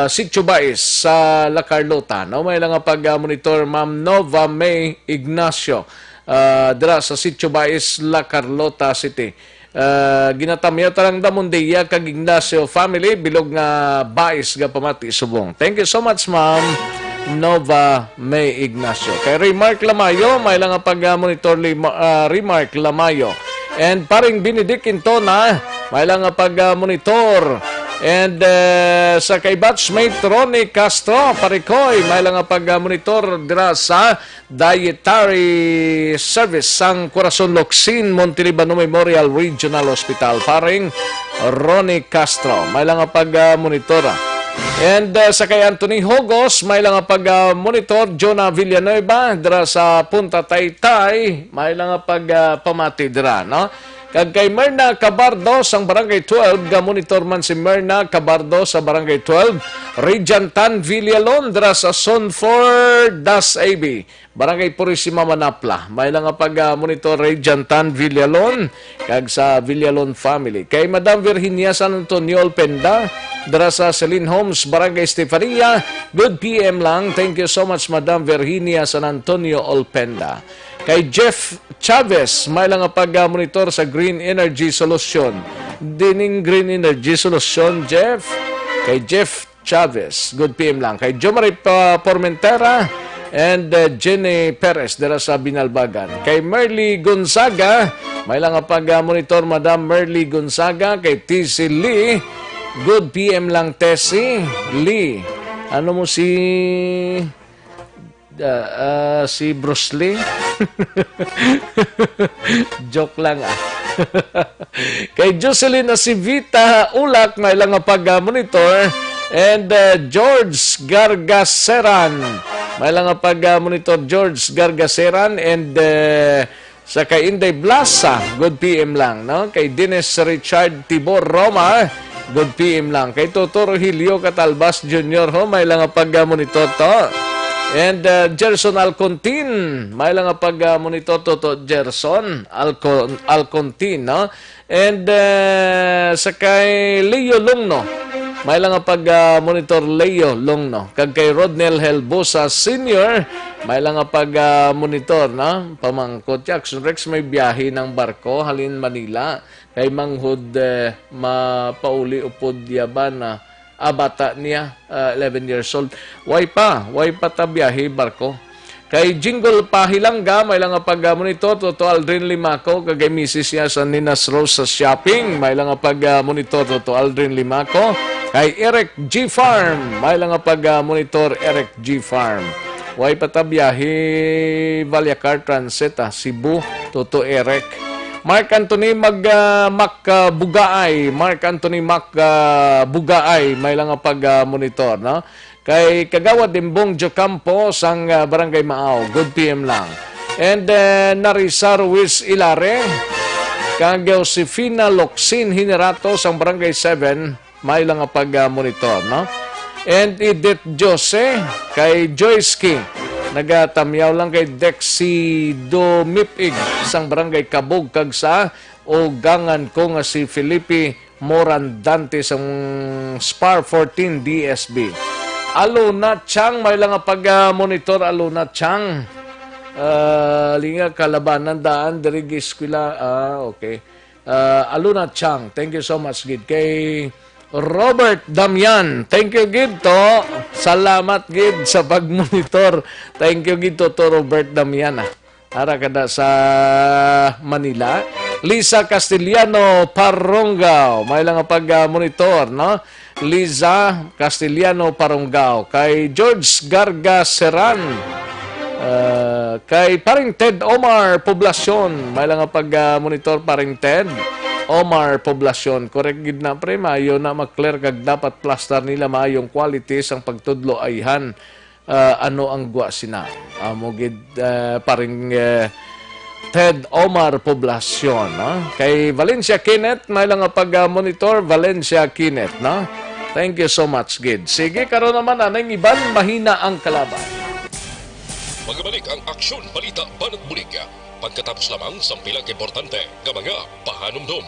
Sitio Bais sa La Carlota. No? May lang pag-monitor Ma'am Novame Ignacio dra sa Sitio Bais, La Carlota City. Ginatamya tarang damundiya kag Ignacio family bilog nga Bais ga pamati subong. Thank you so much, Ma'am Nova May Ignacio. Kay Remark Lamayo, may lang pag-monitor Remark Lamayo. And paring Benedict Intona, may lang pag-monitor. And sa kay batchmate Ronnie Castro, Parikoy, may lang pag-monitor dira sa Dietary Service sang Corazon Locsin, Montelibano Memorial Regional Hospital. Paring Ronnie Castro, may lang pag-monitor. And sa kay Anthony Hogos, may lang pag-monitor Jonah Villanueva dira sa Punta Taytay, may lang pamati dira, no? Kag kay Merna Cabardo sang Barangay 12, ga-monitor man si Merna Cabardo sa Barangay 12. Rejantan Villalon dira sa Sonford Das AB, Barangay Purisima Manapla. May lang pag-monitor Rejantan Villalon kag sa Villalon family. Kay Madam Virginia San Antonio Alpenda dira sa Celine Homes, Barangay Estefania. Good PM lang. Thank you so much, Madam Virginia San Antonio Alpenda. Kay Jeff Chavez, may lang pag-monitor sa Green Energy Solution. Dining Green Energy Solution, Jeff. Kay Jeff Chavez, good PM lang. Kay Jomari Pormentera and Jenny Perez dira sa Binalbagan. Kay Merly Gonzaga, may lang pag-monitor Madam Merly Gonzaga. Kay TC Lee, good PM lang TC Lee. Ano mo si Bruce Lee? Joke lang Kay Jocelyn Asivita Ulak, may lang pag-monitor. And George Gargaseran, may lang pag-monitor George Gargaseran. And sa kay Inday Blasa, good PM lang, no? Kay Dennis Richard Tibor Roma, good PM lang. Kay Totoro Hilio Catalbas Jr. may lang pag-monitor to. And Gerson Alcontin, may lang pag-monitor to Gerson Alcontin, no? And sa kay Leo Lungno, may lang pag-monitor Leo Lungno. Kag kay Rodnel Helbosa Sr., may lang pag-monitor, no? Pamangkot Jackson Rex, may biyahe ng barko halin Manila. Kay Manghud mapauli upod yaban na bata niya, 11 years old. Way pa tabiyahe barko. Kay Jingle Pahilangga, may lang pag-monitor Toto Aldrin Limaco. Kagay misis niya sa Ninas Rose sa shopping, may lang pag-monitor Toto Aldrin Limaco. Kay Eric G Farm, may lang pag-monitor Eric G Farm. Way pa tabiyahe Valyacar Transit, Cebu, Toto Eric. Mark Anthony Bugaay, may lang pag-monitor, no? Kay Kagawad Dimbong Jocampo sang Barangay Maaw, good PM lang. And Narisa Ruiz Ilare, kag Josefina Locsin Hinerato sang Barangay 7, may lang pag-monitor, no? And Edith Jose, kay Joyce King, nagatamyaw lang kay Dexy Domipig sang Barangay Kabog kag sa o gangan ko nga si Felipe Morandante sa SPAR 14 DSB. Alona Chang, may lang pag-monitor Alona Chang. Linga kalabanan daan diri eskwela. Okay. Alona Chang, thank you so much gid. Kay Robert Damian, thank you gid to. Salamat gid sa pag-monitor. Thank you gid to Robert Damian. Ara kada sa Manila. Lisa Castellano Parongao, may lang pag-monitor, no? Liza Castellano Parongao. Kay George Garga Seran, kay paring Ted Omar Poblacion, may lang pag-monitor paring Ted Omar Poblacion. Correct gid na pre, maayo na mag-clear kag dapat plaster nila maayong quality sang pagtudlo ayhan. Ano ang gwa sina? Amo gid paring Ted Omar Poblacion, no? Kay Valencia Kenneth, may lang pag-monitor Valencia Kenneth, no? Thank you so much, gid. Sige, karon naman anay iban mahina ang kalaban. Magbalik ang aksyon, balita, banat bulig. Pagkatapos lamang sa pilang importante ng mga pahanumdum.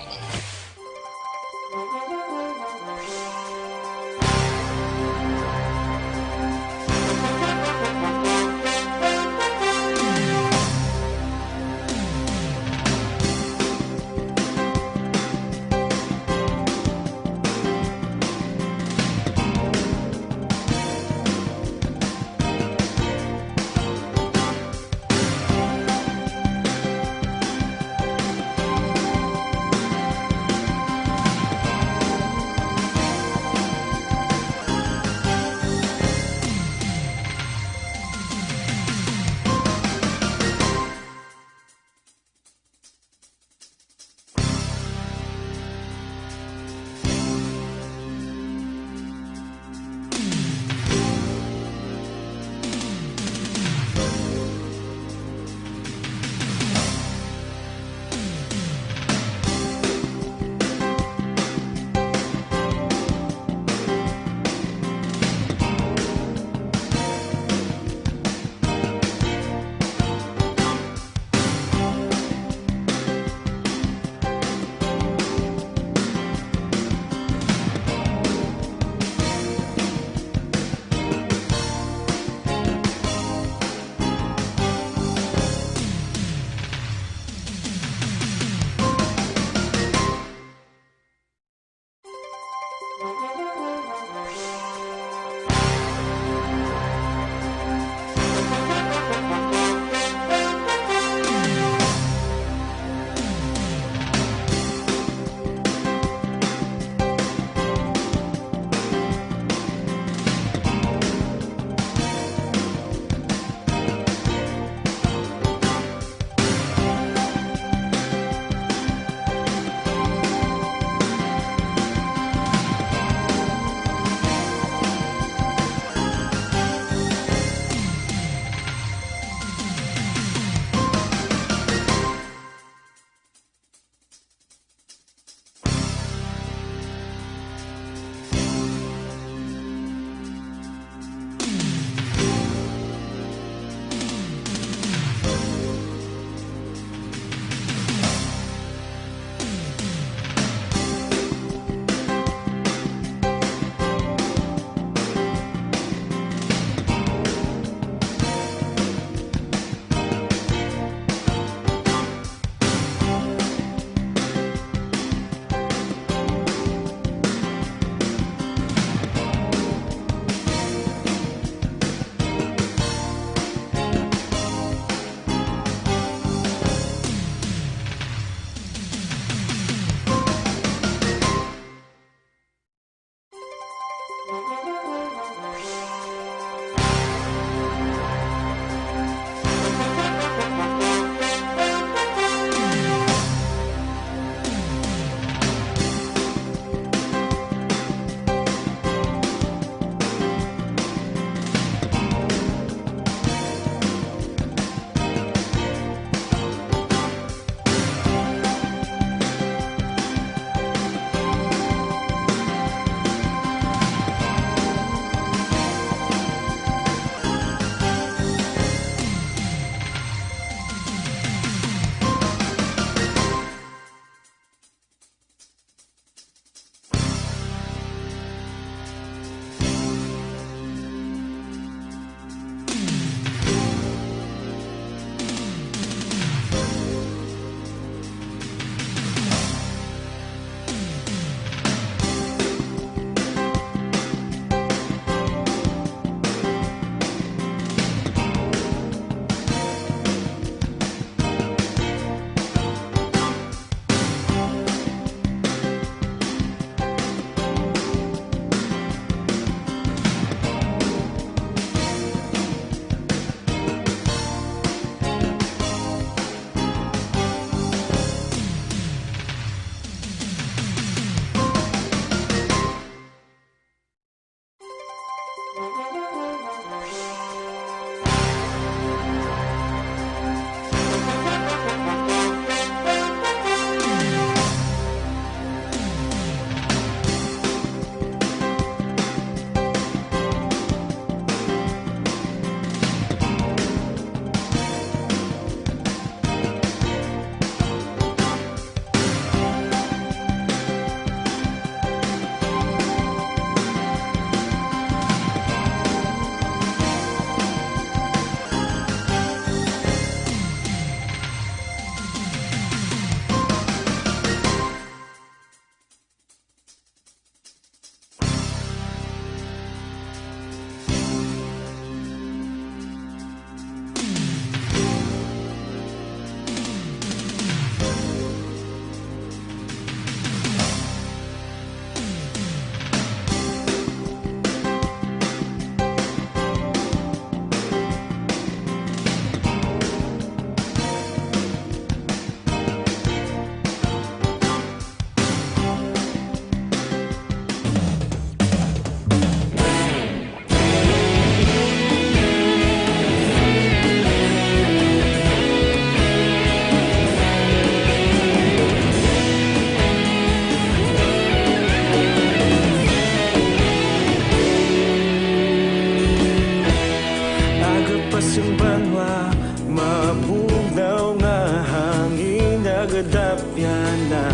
tapya na.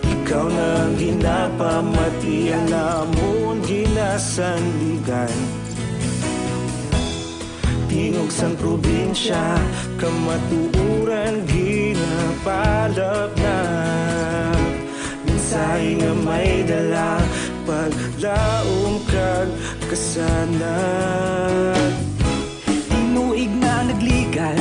Ikaw nang ginapamatian namon ginasandigan. Tingog sang probinsya, kamatuuran ginapalap na. Minsay nga may dala, paglaom kag kasanat. Tinuig na nagligan,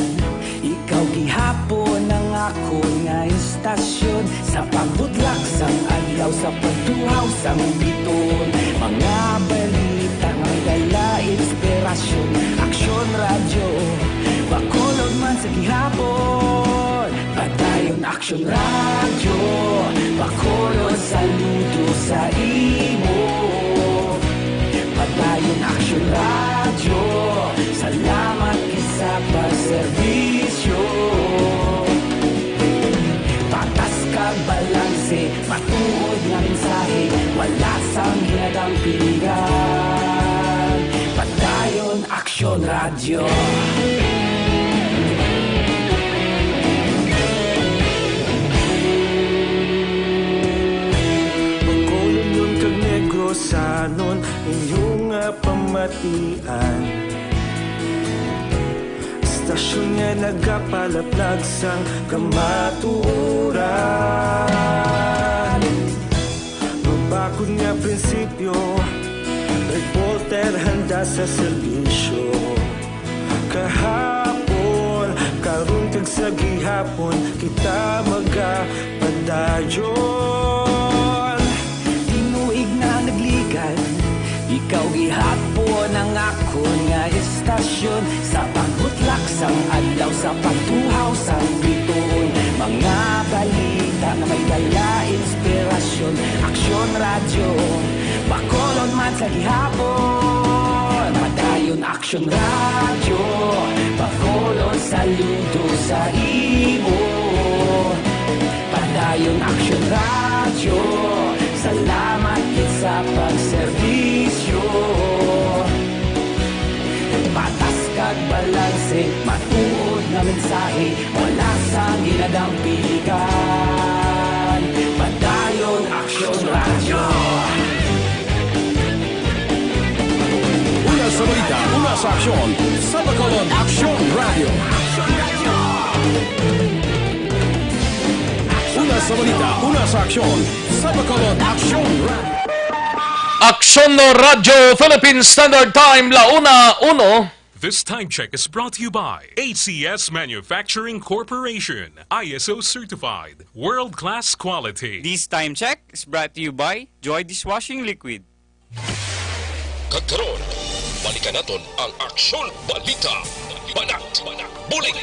ikaw gihapon ang ako nga istasyon. Sa pagbudlak sang adlaw, sa pagtuhaw sang biton. Mga balita nga dala inspirasyon. Aksyon radyo, Bacolod man sa gihapon. Padayon aksyon radyo, Bacolod saludo sa imo. Padayon aksyon radyo, salamat sa pagserbisyo. Patas kag balanse, matuod nga mensahe, wala sang hinadang piligan. Padayon aksyon radyo. Bacolod nun kag Negros sanon inyong pamatian. Istasyon nga nagapalaplag sang kamatuuran. Mabakod nga prinsipyo, reporter handa sa serbisyo. Kahapon, karon kag sa gihapon, kita magapadayon. Tinuig na nagligan, ikaw gihapon ang ako nga istasyon. Sa pagbutlak sang adlaw, sa pagtuhaw sang biton. Mga balita na may dala inspirasyon. Aksyon radyo, Bacolod man sa gihapon. Padayon aksyon radyo, Bacolod saludo sa imo. Padayon aksyon radyo, salamat sa pagserbisyo. Patas kag balanse, matuod na mensahe, wala sang ginadang piligan. Padayon aksyon radyo. Una sa balita, una sa aksyon, sa Bacolod Aksyon Radio. Una sa balita, una sa aksyon, sa Bacolod Aksyon Radio. Aksyon no Radyo Philippine Standard Time, launa uno. This time check is brought to you by ACS Manufacturing Corporation, ISO certified, world-class quality. This time check is brought to you by Joy Dishwashing Liquid. Kagkaroon, balikan naton ang Aksyon Balita. Banat, bulig.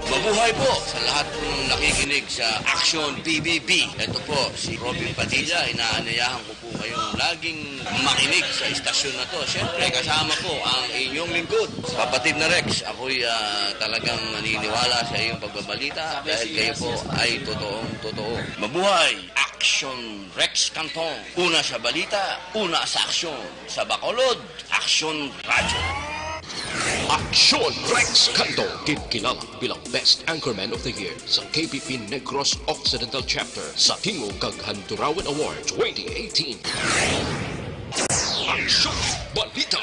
Mabuhay po sa lahat po ng nakikinig sa Action PBB. Ito po si Robin Padilla. Inaanayahan ko po kayong laging makinig sa istasyon na to. Siyempre, kasama po ang inyong lingkod. Kapatid na Rex, ako'y talagang naniniwala sa iyong pagbabalita dahil kayo po ay totoong-totoo. Mabuhay! Action Rex Canton. Una sa balita, una sa aksyon. Sa Bacolod, Action Radio. Aksyon Rex Canto, kinilala bilang Best Anchorman of the Year sa KPP Negros Occidental Chapter sa Tingog kag Handurawan Award 2018. Aksyon Balita,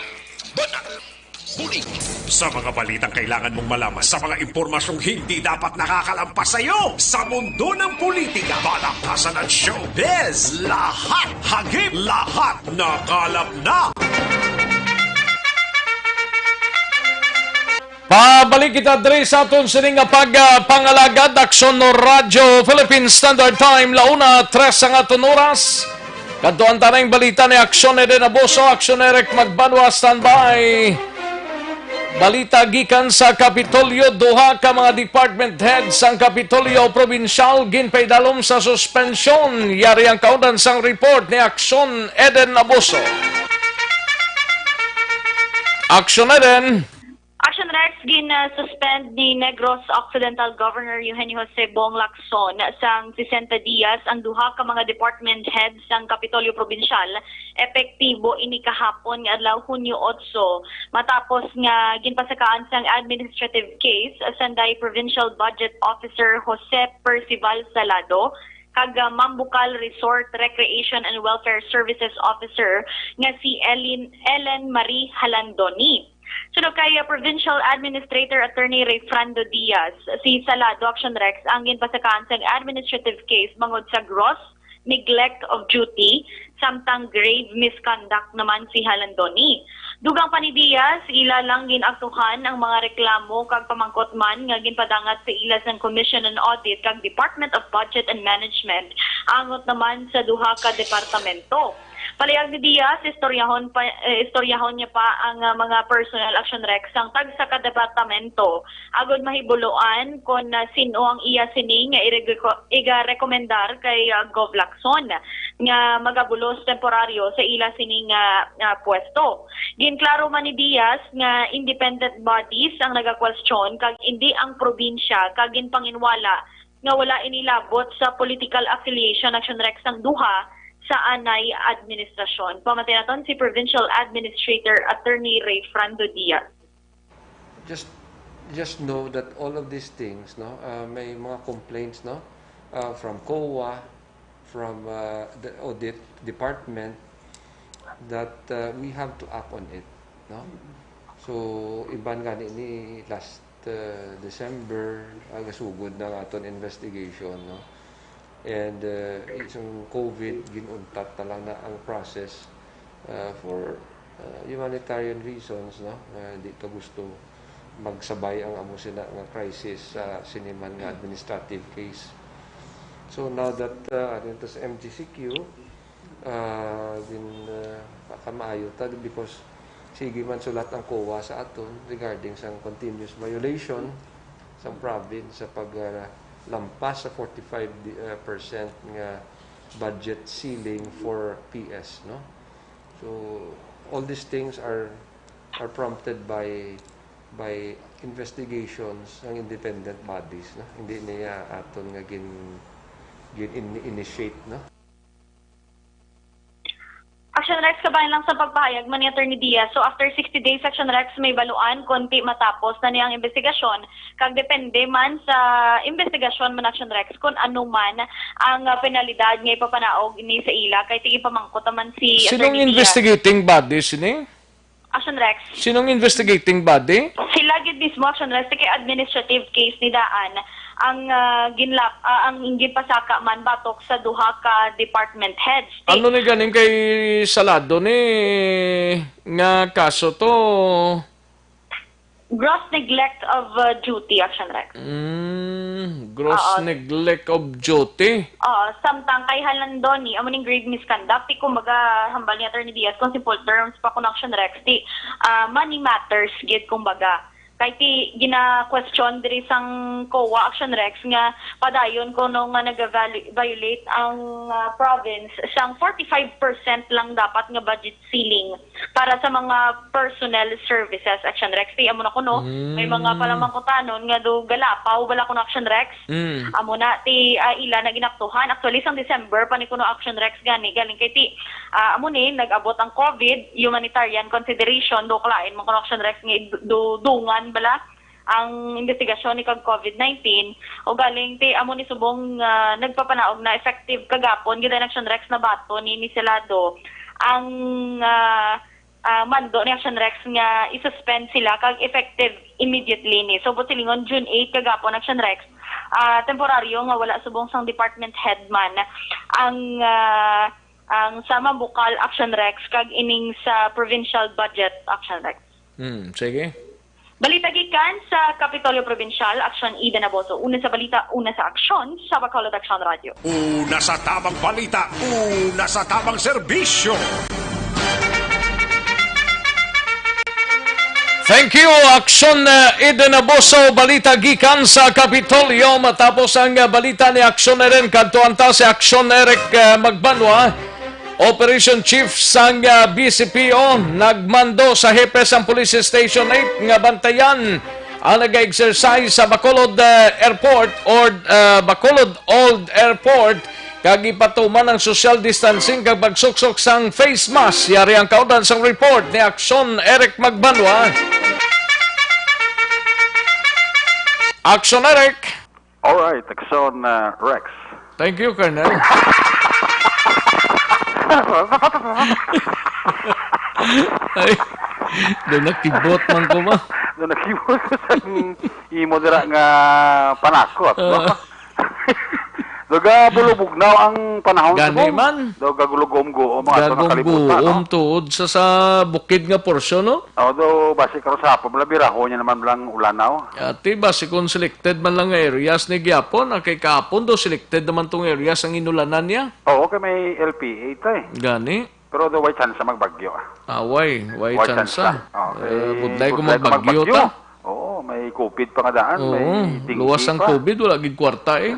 banat, bulig. Sa mga balitang kailangan mong malaman, sa mga impormasyong hindi dapat nakakalampas sa iyo, sa mundo ng politika, balakasan at showbiz, lahat, hagip, lahat, nakalap na! Pabalik kita diri sa aton sining pagpangalagad Aksyon no Radyo Philippine Standard Time, launa 3 ang aton oras. Kadtuan tanang balita ni Aksyon Eden Aboso, Aksyon Eric Magbanwa, standby. Balita gikan sa Kapitolyo, duha ka mga department heads sang Kapitolyo Provincial ginpaydalom sa suspensyon. Yari ang kaudan sang report ni Aksyon Eden Aboso. Aksyon Eden. Action Rex, gina-suspend ni Negros Occidental Governor Eugenio Jose Bong Lacson sang 60 Dias ang duha ka mga department heads sang Kapitolyo Provincial epektibo ini kahapon nga adlaw Hunyo 8 matapos nga ginpasakaan sang administrative case sanday Provincial Budget Officer Jose Percival Salado kag Mambukal Resort Recreation and Welfare Services Officer nga si Ellen Marie Halandoni. Sunod kay Provincial Administrator Attorney Rayfrando Diaz, si Salado Action Rex ang ginpasakaan sa administrative case bangod sa gross neglect of duty samtang grave misconduct naman si Halandoni. Dugang pa ni Diaz, ila lang ginaktuhan ang mga reklamo kag pamangkot man nga ginpadangat sa ila sang Commission on Audit kag Department of Budget and Management angot naman sa duha ka departamento. Palayag ni Diaz, istoryahon niya pa ang mga personal action rex sang tag sa kadepartamento. Agod mahibuluan kung sino ang iya sining nga iga-rekomendar kay Gov Lacson nga magabulos temporaryo sa ila sining pwesto. Ginklaro man ni Diaz nga independent bodies ang naga-question kag hindi ang probinsya kag ginpanginwala nga wala inilabot sa political affiliation action rex sang duha sa anay administrasyon. Pamatay naton si Provincial Administrator Attorney Rayfrando Diaz. Just know that all of these things, no, may mga complaints, no, from COA, from the audit department, that we have to act on it, no. So iban gani ni last December agasugod na aton investigation, no. And isang COVID, ginuntat na lang na ang process for humanitarian reasons, no? Di ka gusto magsabay ang amo sila nga crisis sa siniman nga administrative case. So now that ito sa MGCQ, pakamaayo ta because sige man sulat ang COA sa aton regarding sa continuous violation sa province sa lampas sa 45% nga budget ceiling for PS, no. So all these things are prompted by investigations ng independent bodies, no. Hindi niya aton nga initiate, no. Action Rex, kabayan lang sa pagpahayag man ni Attorney Diaz. So after 60 days, Action Rex may baluan, konti matapos na niyang investigasyon. Kag depende man sa investigasyon man Action Rex kung ano man ang penalidad nga ipapanaog ni sa ila kay tigi pamangkot man si Sinong Attorney investigating body, sini? Action Rex. Sinong investigating body? Sila gid mismo Action Rex kay administrative case ni Daan ang ang ginpasaka man batok sa duha ka department heads. Ano ni ganing kay Salado ni nga kaso to? Gross neglect of duty, Action Rex. Gross neglect of duty. Samtang kay Halandoni, amo ning grave misconduct, kumbaga hambal ni Attorney Diaz kung simple terms pa kun Action Rex, money matters gid kumbaga. Kay ti gina-question diri sang COA Action Rex nga padayon kuno nga nag-violate ang province sang 45% lang dapat nga budget ceiling para sa mga personnel services Action Rex. Ti amo na kuno may mga palamangkutanon nga do galapaw wala kuno Action Rex. Amo na ti ila na ginaktuhan actually sang December pa ni kuno Action Rex galing kay ti amo ni nag-abot ang COVID humanitarian consideration do klain mo kuno Action Rex nga dungan bala ang investigasyon ni kag COVID-19 o galing ti amo ni subong nagpapanaog na effective kagapon gid Action Rex na bato ni Salado ang mando ni Action Rex nga i-suspend sila kag effective immediately ni. So silingon June 8 kagapon Action Rex temporaryo nga wala subong sang department head man ang sa Mambukal Action Rex kag ining sa Provincial Budget Action Rex. Sige. Balita gikan sa Kapitolyo Provincial, Action Ida Naboso. Una sa balita, una sa aksyon sa Bacolod Action Radio. Una sa tamang balita, una sa tamang serbisyo. Thank you, Aksyon Ida Naboso. Balita gikan sa Kapitolyo. Matapos ang balita ni Aksyon na rin, kantuan ta si Aksyon Eric Magbanwa. Operation Chief sang BCPO nagmando sa hepe sang Police Station 8 nga bantayan ang nag-exercise sa Bacolod Airport or Bacolod Old Airport kag ipatuman ang social distancing kag pagsuksok sang face mask. Yari ang kaudan sang report ni Action Eric Magbanwa. Action Eric. All right, Action Rex. Thank you, Colonel. Ay, doon nakibot man ko ba? Doon nakibot ko sa imo dira nga panakot. No? Doga bulubog na ang panahon Gani man. Doga gulugom-go mga ito nakalimutan. Gagong tuod sa bukid nga porsyon, no? Do basi karo sa hapon labira ko niya naman lang ulanaw. Ati basi kung selected man lang nga areas ni Gyapon, kay kahapon do selected naman tong areas ang inulanan niya. Oo, kay may LPA tay. Gani. Pero do way chance magbagyo. Way chance. Okay. Budlay ko magbagyo ta. Oo, may COVID pa nga daan, may dengue. Luwas ang COVID, wala gid kwarta eh.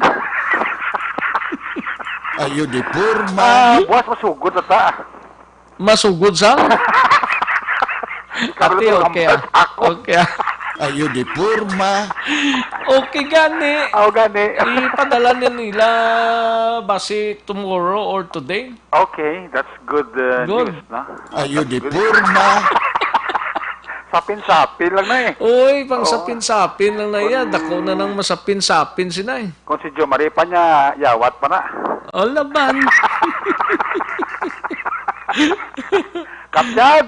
Ayo di purma. Buwas masugod na ta. Masugod sang? Ati, okay Okay Ayo di purma. Okay gani. Gani. Ipadala nila basi tomorrow or today. Okay, that's good, news, no? Ayo di purma. Sapin-sapin lang na eh. Uy, pang sapin-sapin lang na yan. Dako na nang masapin-sapin sina eh. Kung si Jo Marie pa niya, yawat pa na. Laban. Kapyad!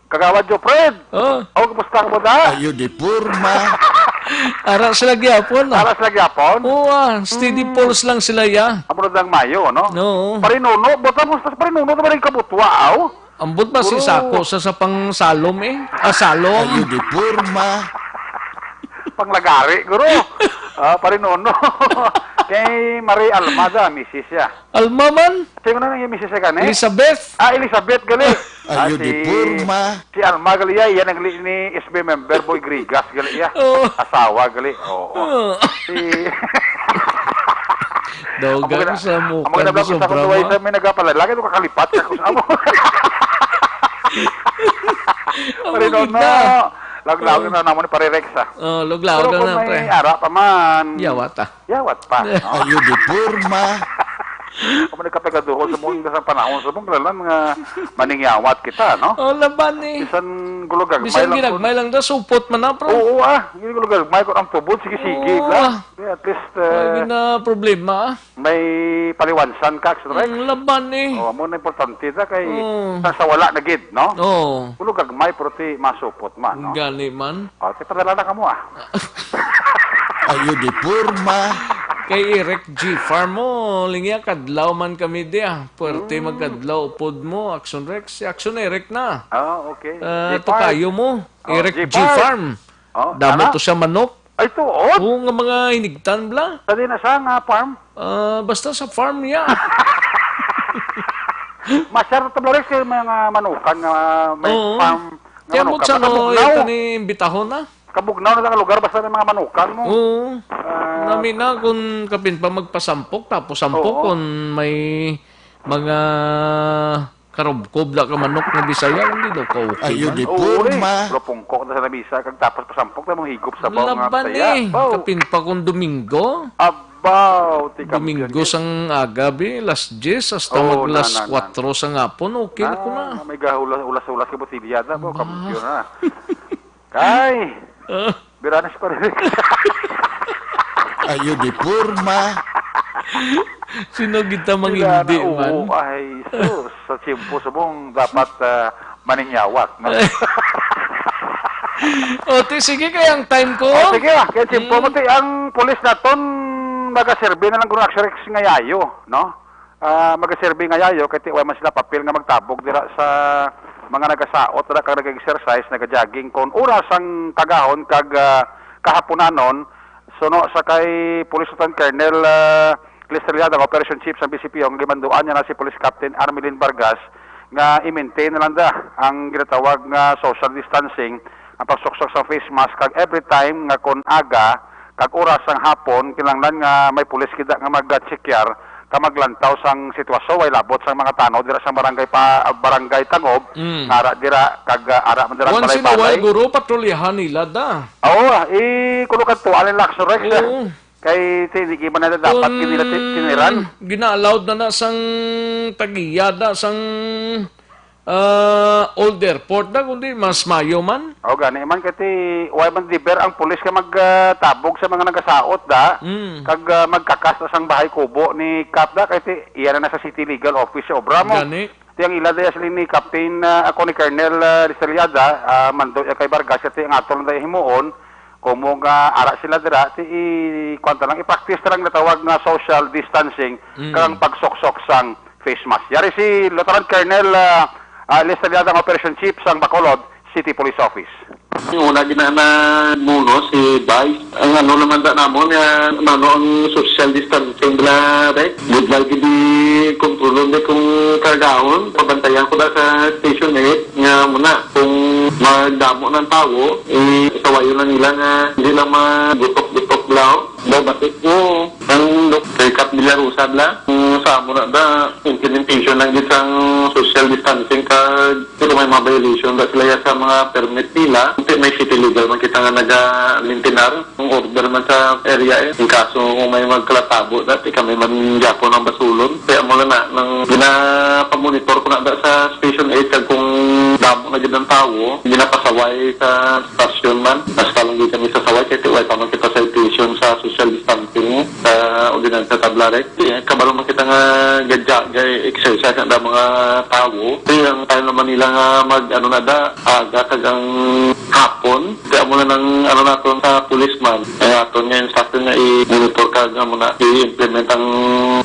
Kagawad Jo Fred! Kumusta ka mo da? Ayo di purma. Ara sila gyapon. Ara sila gyapon? Oo, steady pulse lang sila ya. Amo na Mayo, no? No. Parinuno, bota mo sa parinuno na rin kabutwa, aw? Ambot ba si Sako sa pang salom eh? Salom. Ayo di purma. Panglagari, guro. Parinuno. Kay Marie Almada, misis siya. Alma man? Sino na yung misis siya gani? Elizabeth. Elizabeth gali. Ayo di purma. Si Alma gali yan ang ni SB member Boy Grigas gali ya. Asawa gali. Oo. Si Dogan sa mukha. Amo na sa kuway sa may nagapalalaki to kakalipat ka sa amo. Parinuno. Laglaw na naman ni Pare-Rexa. Laglaw na pre. Pero kung may ara pa man. Yawat pa. Ayo di purma. Kung nagkapegaduhol sa mong panahon sa mong lalan nga maningyawat kita, no? Laban eh. Bisan gulugagmay lang. Bisan ginagmay lang da, supot man na, bro. Oo gulugagmay ko ang tubod, sige-sige. At least, may na problema. May paliwansan ka, sa Rex. Laban eh. Mo na importante da kay sa wala na gid, no? Gulugagmay, pero ti masupot man, no? Gani man. Ti padala na ka mo, Ayo di purma. Kay Eric G. Farm mo, lingya kadlaw man kami diya. Puwerte magkadlaw upod mo, Action Rex. Si Action Eric na. Okay. Tukayo mo, Eric G. Farm. Damo to siya manok. Ay, tuot? Oo, nga mga hinigtan bla. Saan na siya nga farm? Basta sa farm niya. Masyar ito Rex yung mga manukan nga may farm. Kaya mo siya no, ito ni imbitahon na. Kabugnaw na sa lugar basta may mga manukan mo. Oo. Namin na kung kapin pa magpasampok, tapos sampok kung may mga karobkob na ka manok na Bisaya, hindi daw ka okay. Ayo di purma. Lopongkok na sa Bisa, kag tapos pasampok na mong higop sa bawang nga Bisaya. Laban kapin pa kung Domingo. Abaw, Domingo sang agabi, las 10, hasta maglas 4 sang hapon, okay na ko na. May ulas-ulas ka botilyada mo, kabutyo na. Kay! Biranas pa rin. Ayo di purma. Sino kita mangindi man? Ay, sus. Sa simpo sa mong dapat maningyawat. Sige kaya ang time ko. Sige kaya simpo mo ang pulis naton magaserbi na lang kung Rex ngayayo, no? Magaserbi ngayayo kaya tiway man sila papel nga magtabog dira sa mga nagasaot na kag nag-exercise, nag-jogging kon oras ang kagahon kag kahaponanon suno sa kay Police Lieutenant Colonel Listrellada, Operation Chief sa BCP ang gimanduan niya na si Police Captain Armelin Vargas nga i-maintain na lang da ang ginatawag nga social distancing, ang pagsuksok sa face mask kag every time nga kon aga kag oras ang hapon kinahanglan nga may pulis kita nga mag-checker kamaglantaw sang sitwasyon way labot sang mga tano dira sa barangay Tangob ngara dira kag ara man dira Once in a while, balay-balay. guro, patrolyahan nila da. Oo, kulukad to alin lakso Rex. Kay hindi man na dapat kinila tiniran. Gina-allowed na sang tagiyada sang old airport na kundi mas mayo man. O gani man kati way man diber ang pulis ka magtabog sa mga nagasaot da kag magkakas na sang bahay kubo ni Kapda kay iyan na sa City Legal Office sa Obra mo. Gani. Tiyang ila daya sila ni Captain ako ni Colonel Rizaliada mando kay Vargas kati ang atol na himuon kung ara sila dira ti kwanta lang i-practice lang natawag nga social distancing kang pagsoksok sang face mask. Yari si Lieutenant Colonel Rizaliada ang Operation Chief sang Bacolod City Police Office. Yung una ginamuno si Vice. Ang ano naman da namon ang social distancing la rek. Good lagi di kontrolon de kung kargahon. Pabantayan ko da sa Station 8 nga muna kung magdamo ng tao sawayo na nila nga hindi lang magutok-gutok lao. Batik ko ang rekap nila usad la. Sa amo na da implementation lang din sang social distancing kag ito may mga violation da sila sa mga permit nila. May city legal man kita nga nagalintinar ang order man sa area in kaso kung may magkalatabo dati kami man Japon ng basulon kaya mo na nang ginapamonitor ko na da sa Station 8 kag kung damo na gid ang tao ginapasaway sa stasyon man mas kalong di kami sasaway kaya tiway pa man kita sa station sa social distancing sa ordinansa tablarek kabalo man kita nga gadya exercise na mga tao kaya ang tayo naman nila nga mag ano na da aga kag ang hapon kaya mo na ng ano naton sa policeman kaya aton nga instructor nga i-monitor ka nga mo na i-implement ang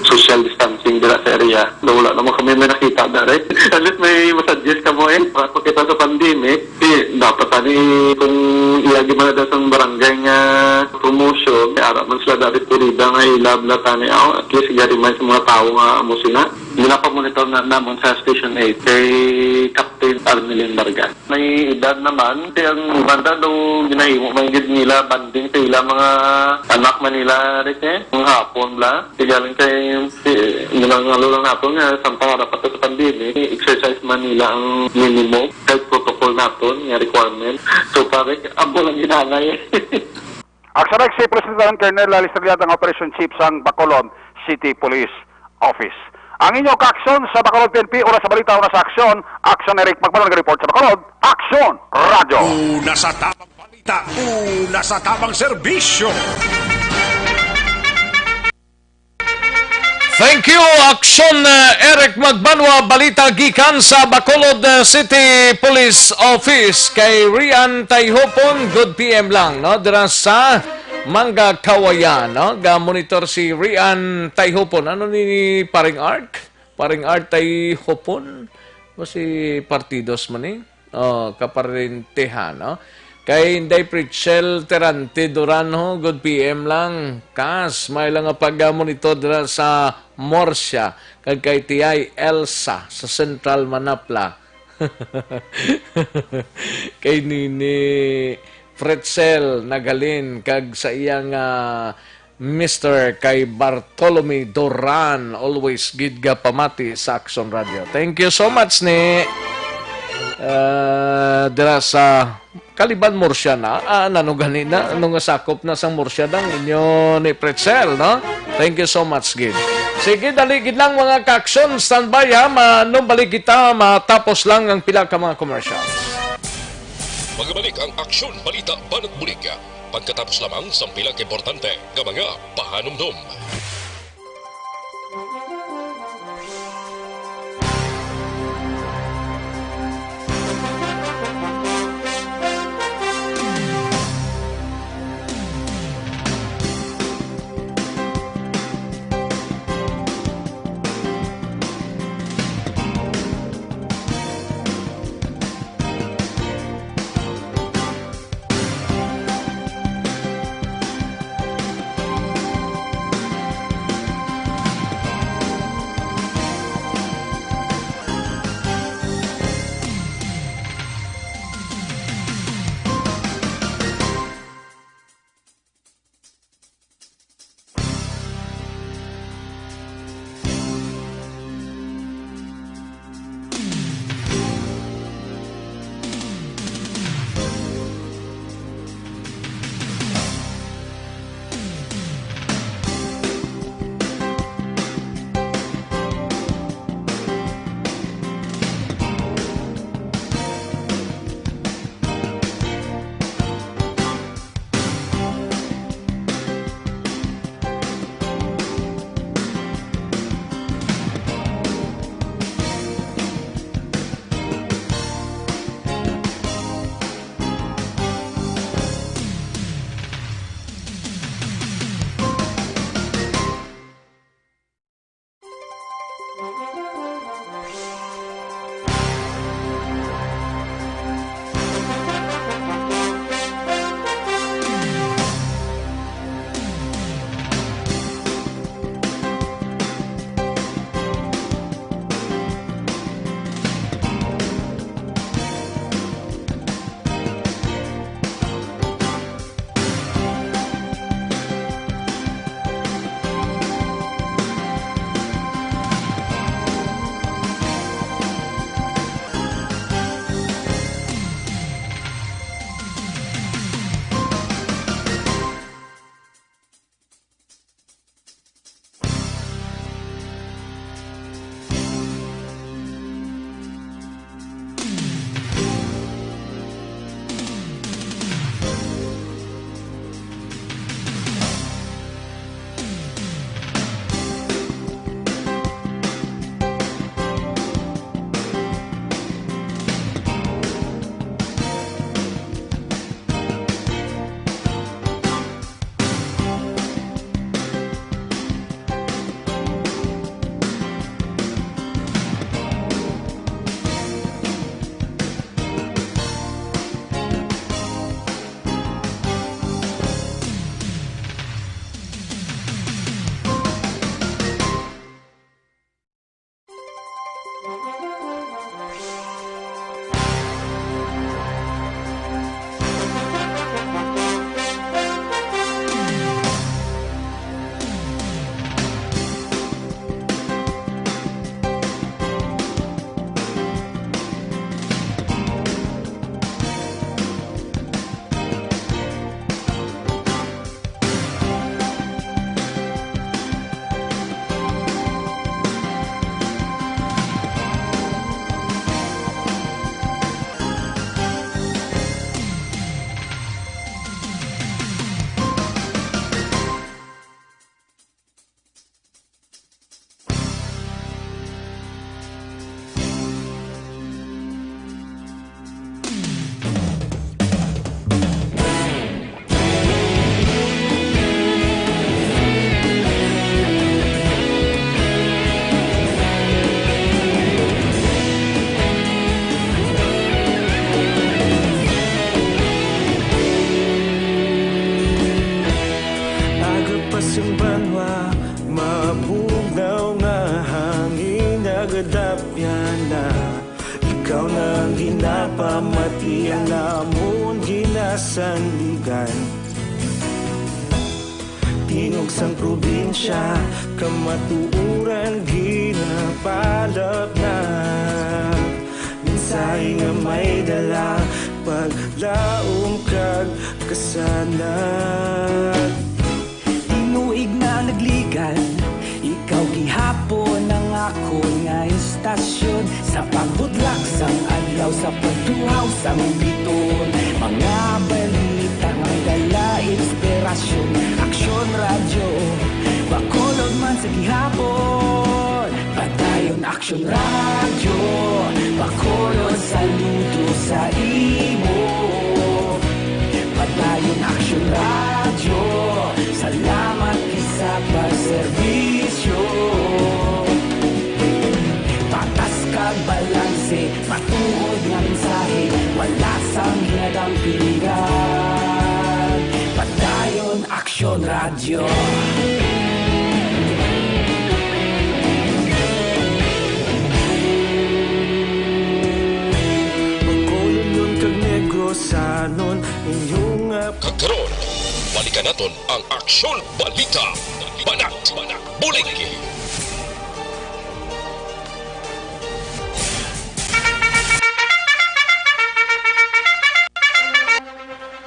social distancing dira sa area wala naman kami may nakita na right at least may masuggest ka mo para kita sa pandemic dapat tani kung ilagi man na sa barangay nga promotion ara man sila dati purida nga ilabla tani at least gari man sa mga tao nga amo sila ginapamonitor na namon sa Station 8 kay Captain Armelin Vargas may edad naman ang banda daw ginahimo may gid nila banding sa ila mga anak manila rin ang hapon la tigaling kay nilang lang naton nga sampang dapat sa pandemic exercise manila ang minimum kay protocol naton nga requirement so pare abo lang ginanay Aksarex si President Colonel Rizaliada ang Operation Chief sang Bacolod City Police Office. Ang inyong kaaksyon sa Bacolod PNP, oras sa balita, oras sa aksyon. Aksyon Eric Magbalon, report sa Bacolod. Aksyon Radio. Una sa tamang balita, una sa tamang serbisyo. Thank you, Aksyon Eric Magbanwa, balita gikan sa Bacolod City Police Office kay Rian Tayhopon, good PM lang, no? Dira sa Mangga Kawayan, no? Ga-monitor si Rian Tayhopon. Ano ni Paring Art? Paring Art Tayhopon? O si Partidos man eh? Oh, kaparintehan, no? Kay Inday Pritchel Terante Durano, good PM lang. Kas, may lang nga pag-monitor dira sa Morsya. Kag kay Tiyay Elsa sa Central Manapla. Kay Nini Pretzel Nagalin. Kag sa iyang Mr. kay Bartolome Doran. Always gidga pamati sa Action Radio. Thank you so much ni dira sa Kaliban Morsya na, nanugani na, nung sakop na sang Morsya dang inyo ni Pretzel, no? Thank you so much, Gid. Sige, daligid lang mga kaksyon, standby ha, nung balik kita, matapos lang ang pila ka mga commercials. Magbalik ang Aksyon Balita Banat Bulig, pagkatapos lamang sa pila ka importante ng mga pahanumdum. ikaw nang ginapamati ang namon ginasandigan. Tinog sang probinsya, kamatuuran ginapalap na. Minsay nga may dala, paglaom kag kasanag. Tinuig na nagligan, ikaw gihapon ang ako nga istasyon. Sa pagbudlak sang adlaw, sa pagtuhaw sang biton. Mga balita nga dala inspirasyon. Aksyon radyo, Bacolod man sa gihapon. Padayon Aksyon radyo, Bacolod saludo sa imo. Padayon Aksyon radyo, salamat sa pagserbisyo. Patas kag balanse, matuod nga mensahe, wala sang hinadang piligan. Padayon Aksyon radyo. Bacolod nun kag Negrosanon, inyong Kagkaroon, balikan naton ang Aksyon Balita. Banat, bulig.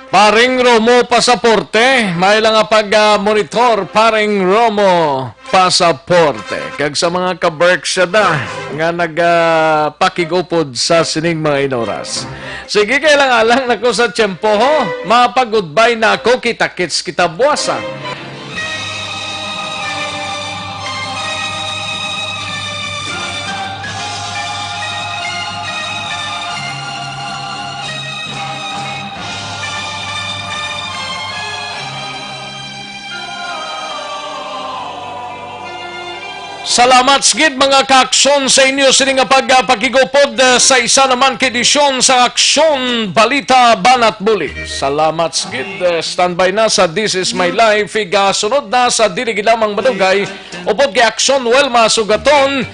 Paring Romo Pasaporte, may lang nga pag-monitor Paring Romo Pasaporte. Kag sa mga kaberksyada nga nagpakigupod sa sining mga inoras. Sige, kailang-alang na ko sa tiyempo ho. Mapag-goodbye na ako, kita-kits kita buwasan. Salamat sigid mga ka-aksyon sa inyo sining nga pagpakigupod sa isa naman kedisyon sa Aksyon Balita Banat Buli. Salamat sigid. Standby na sa This Is My Life. Sunod na sa dili lamang madugay upod kay Aksyon Welma Sugaton.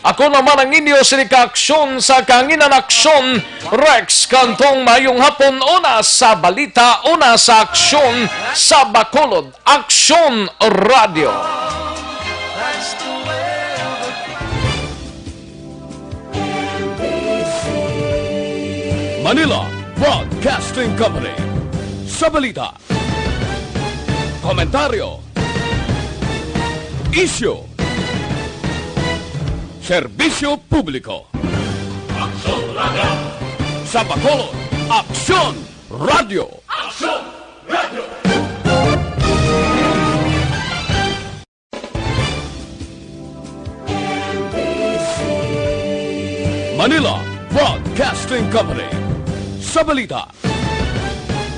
Ako naman ang inyo sining ka-aksyon sa Kanginan Aksyon Rex Kantong mayong hapon, una sa balita, una sa aksyon sa Bacolod Aksyon Radio. Manila Broadcasting Company. Sa balita, komentaryo, isyu, serbisyo publiko. Aksyon Radio. Sa Bacolod, Aksyon Radio. Aksyon Radio. Manila Broadcasting Company. Sa balita,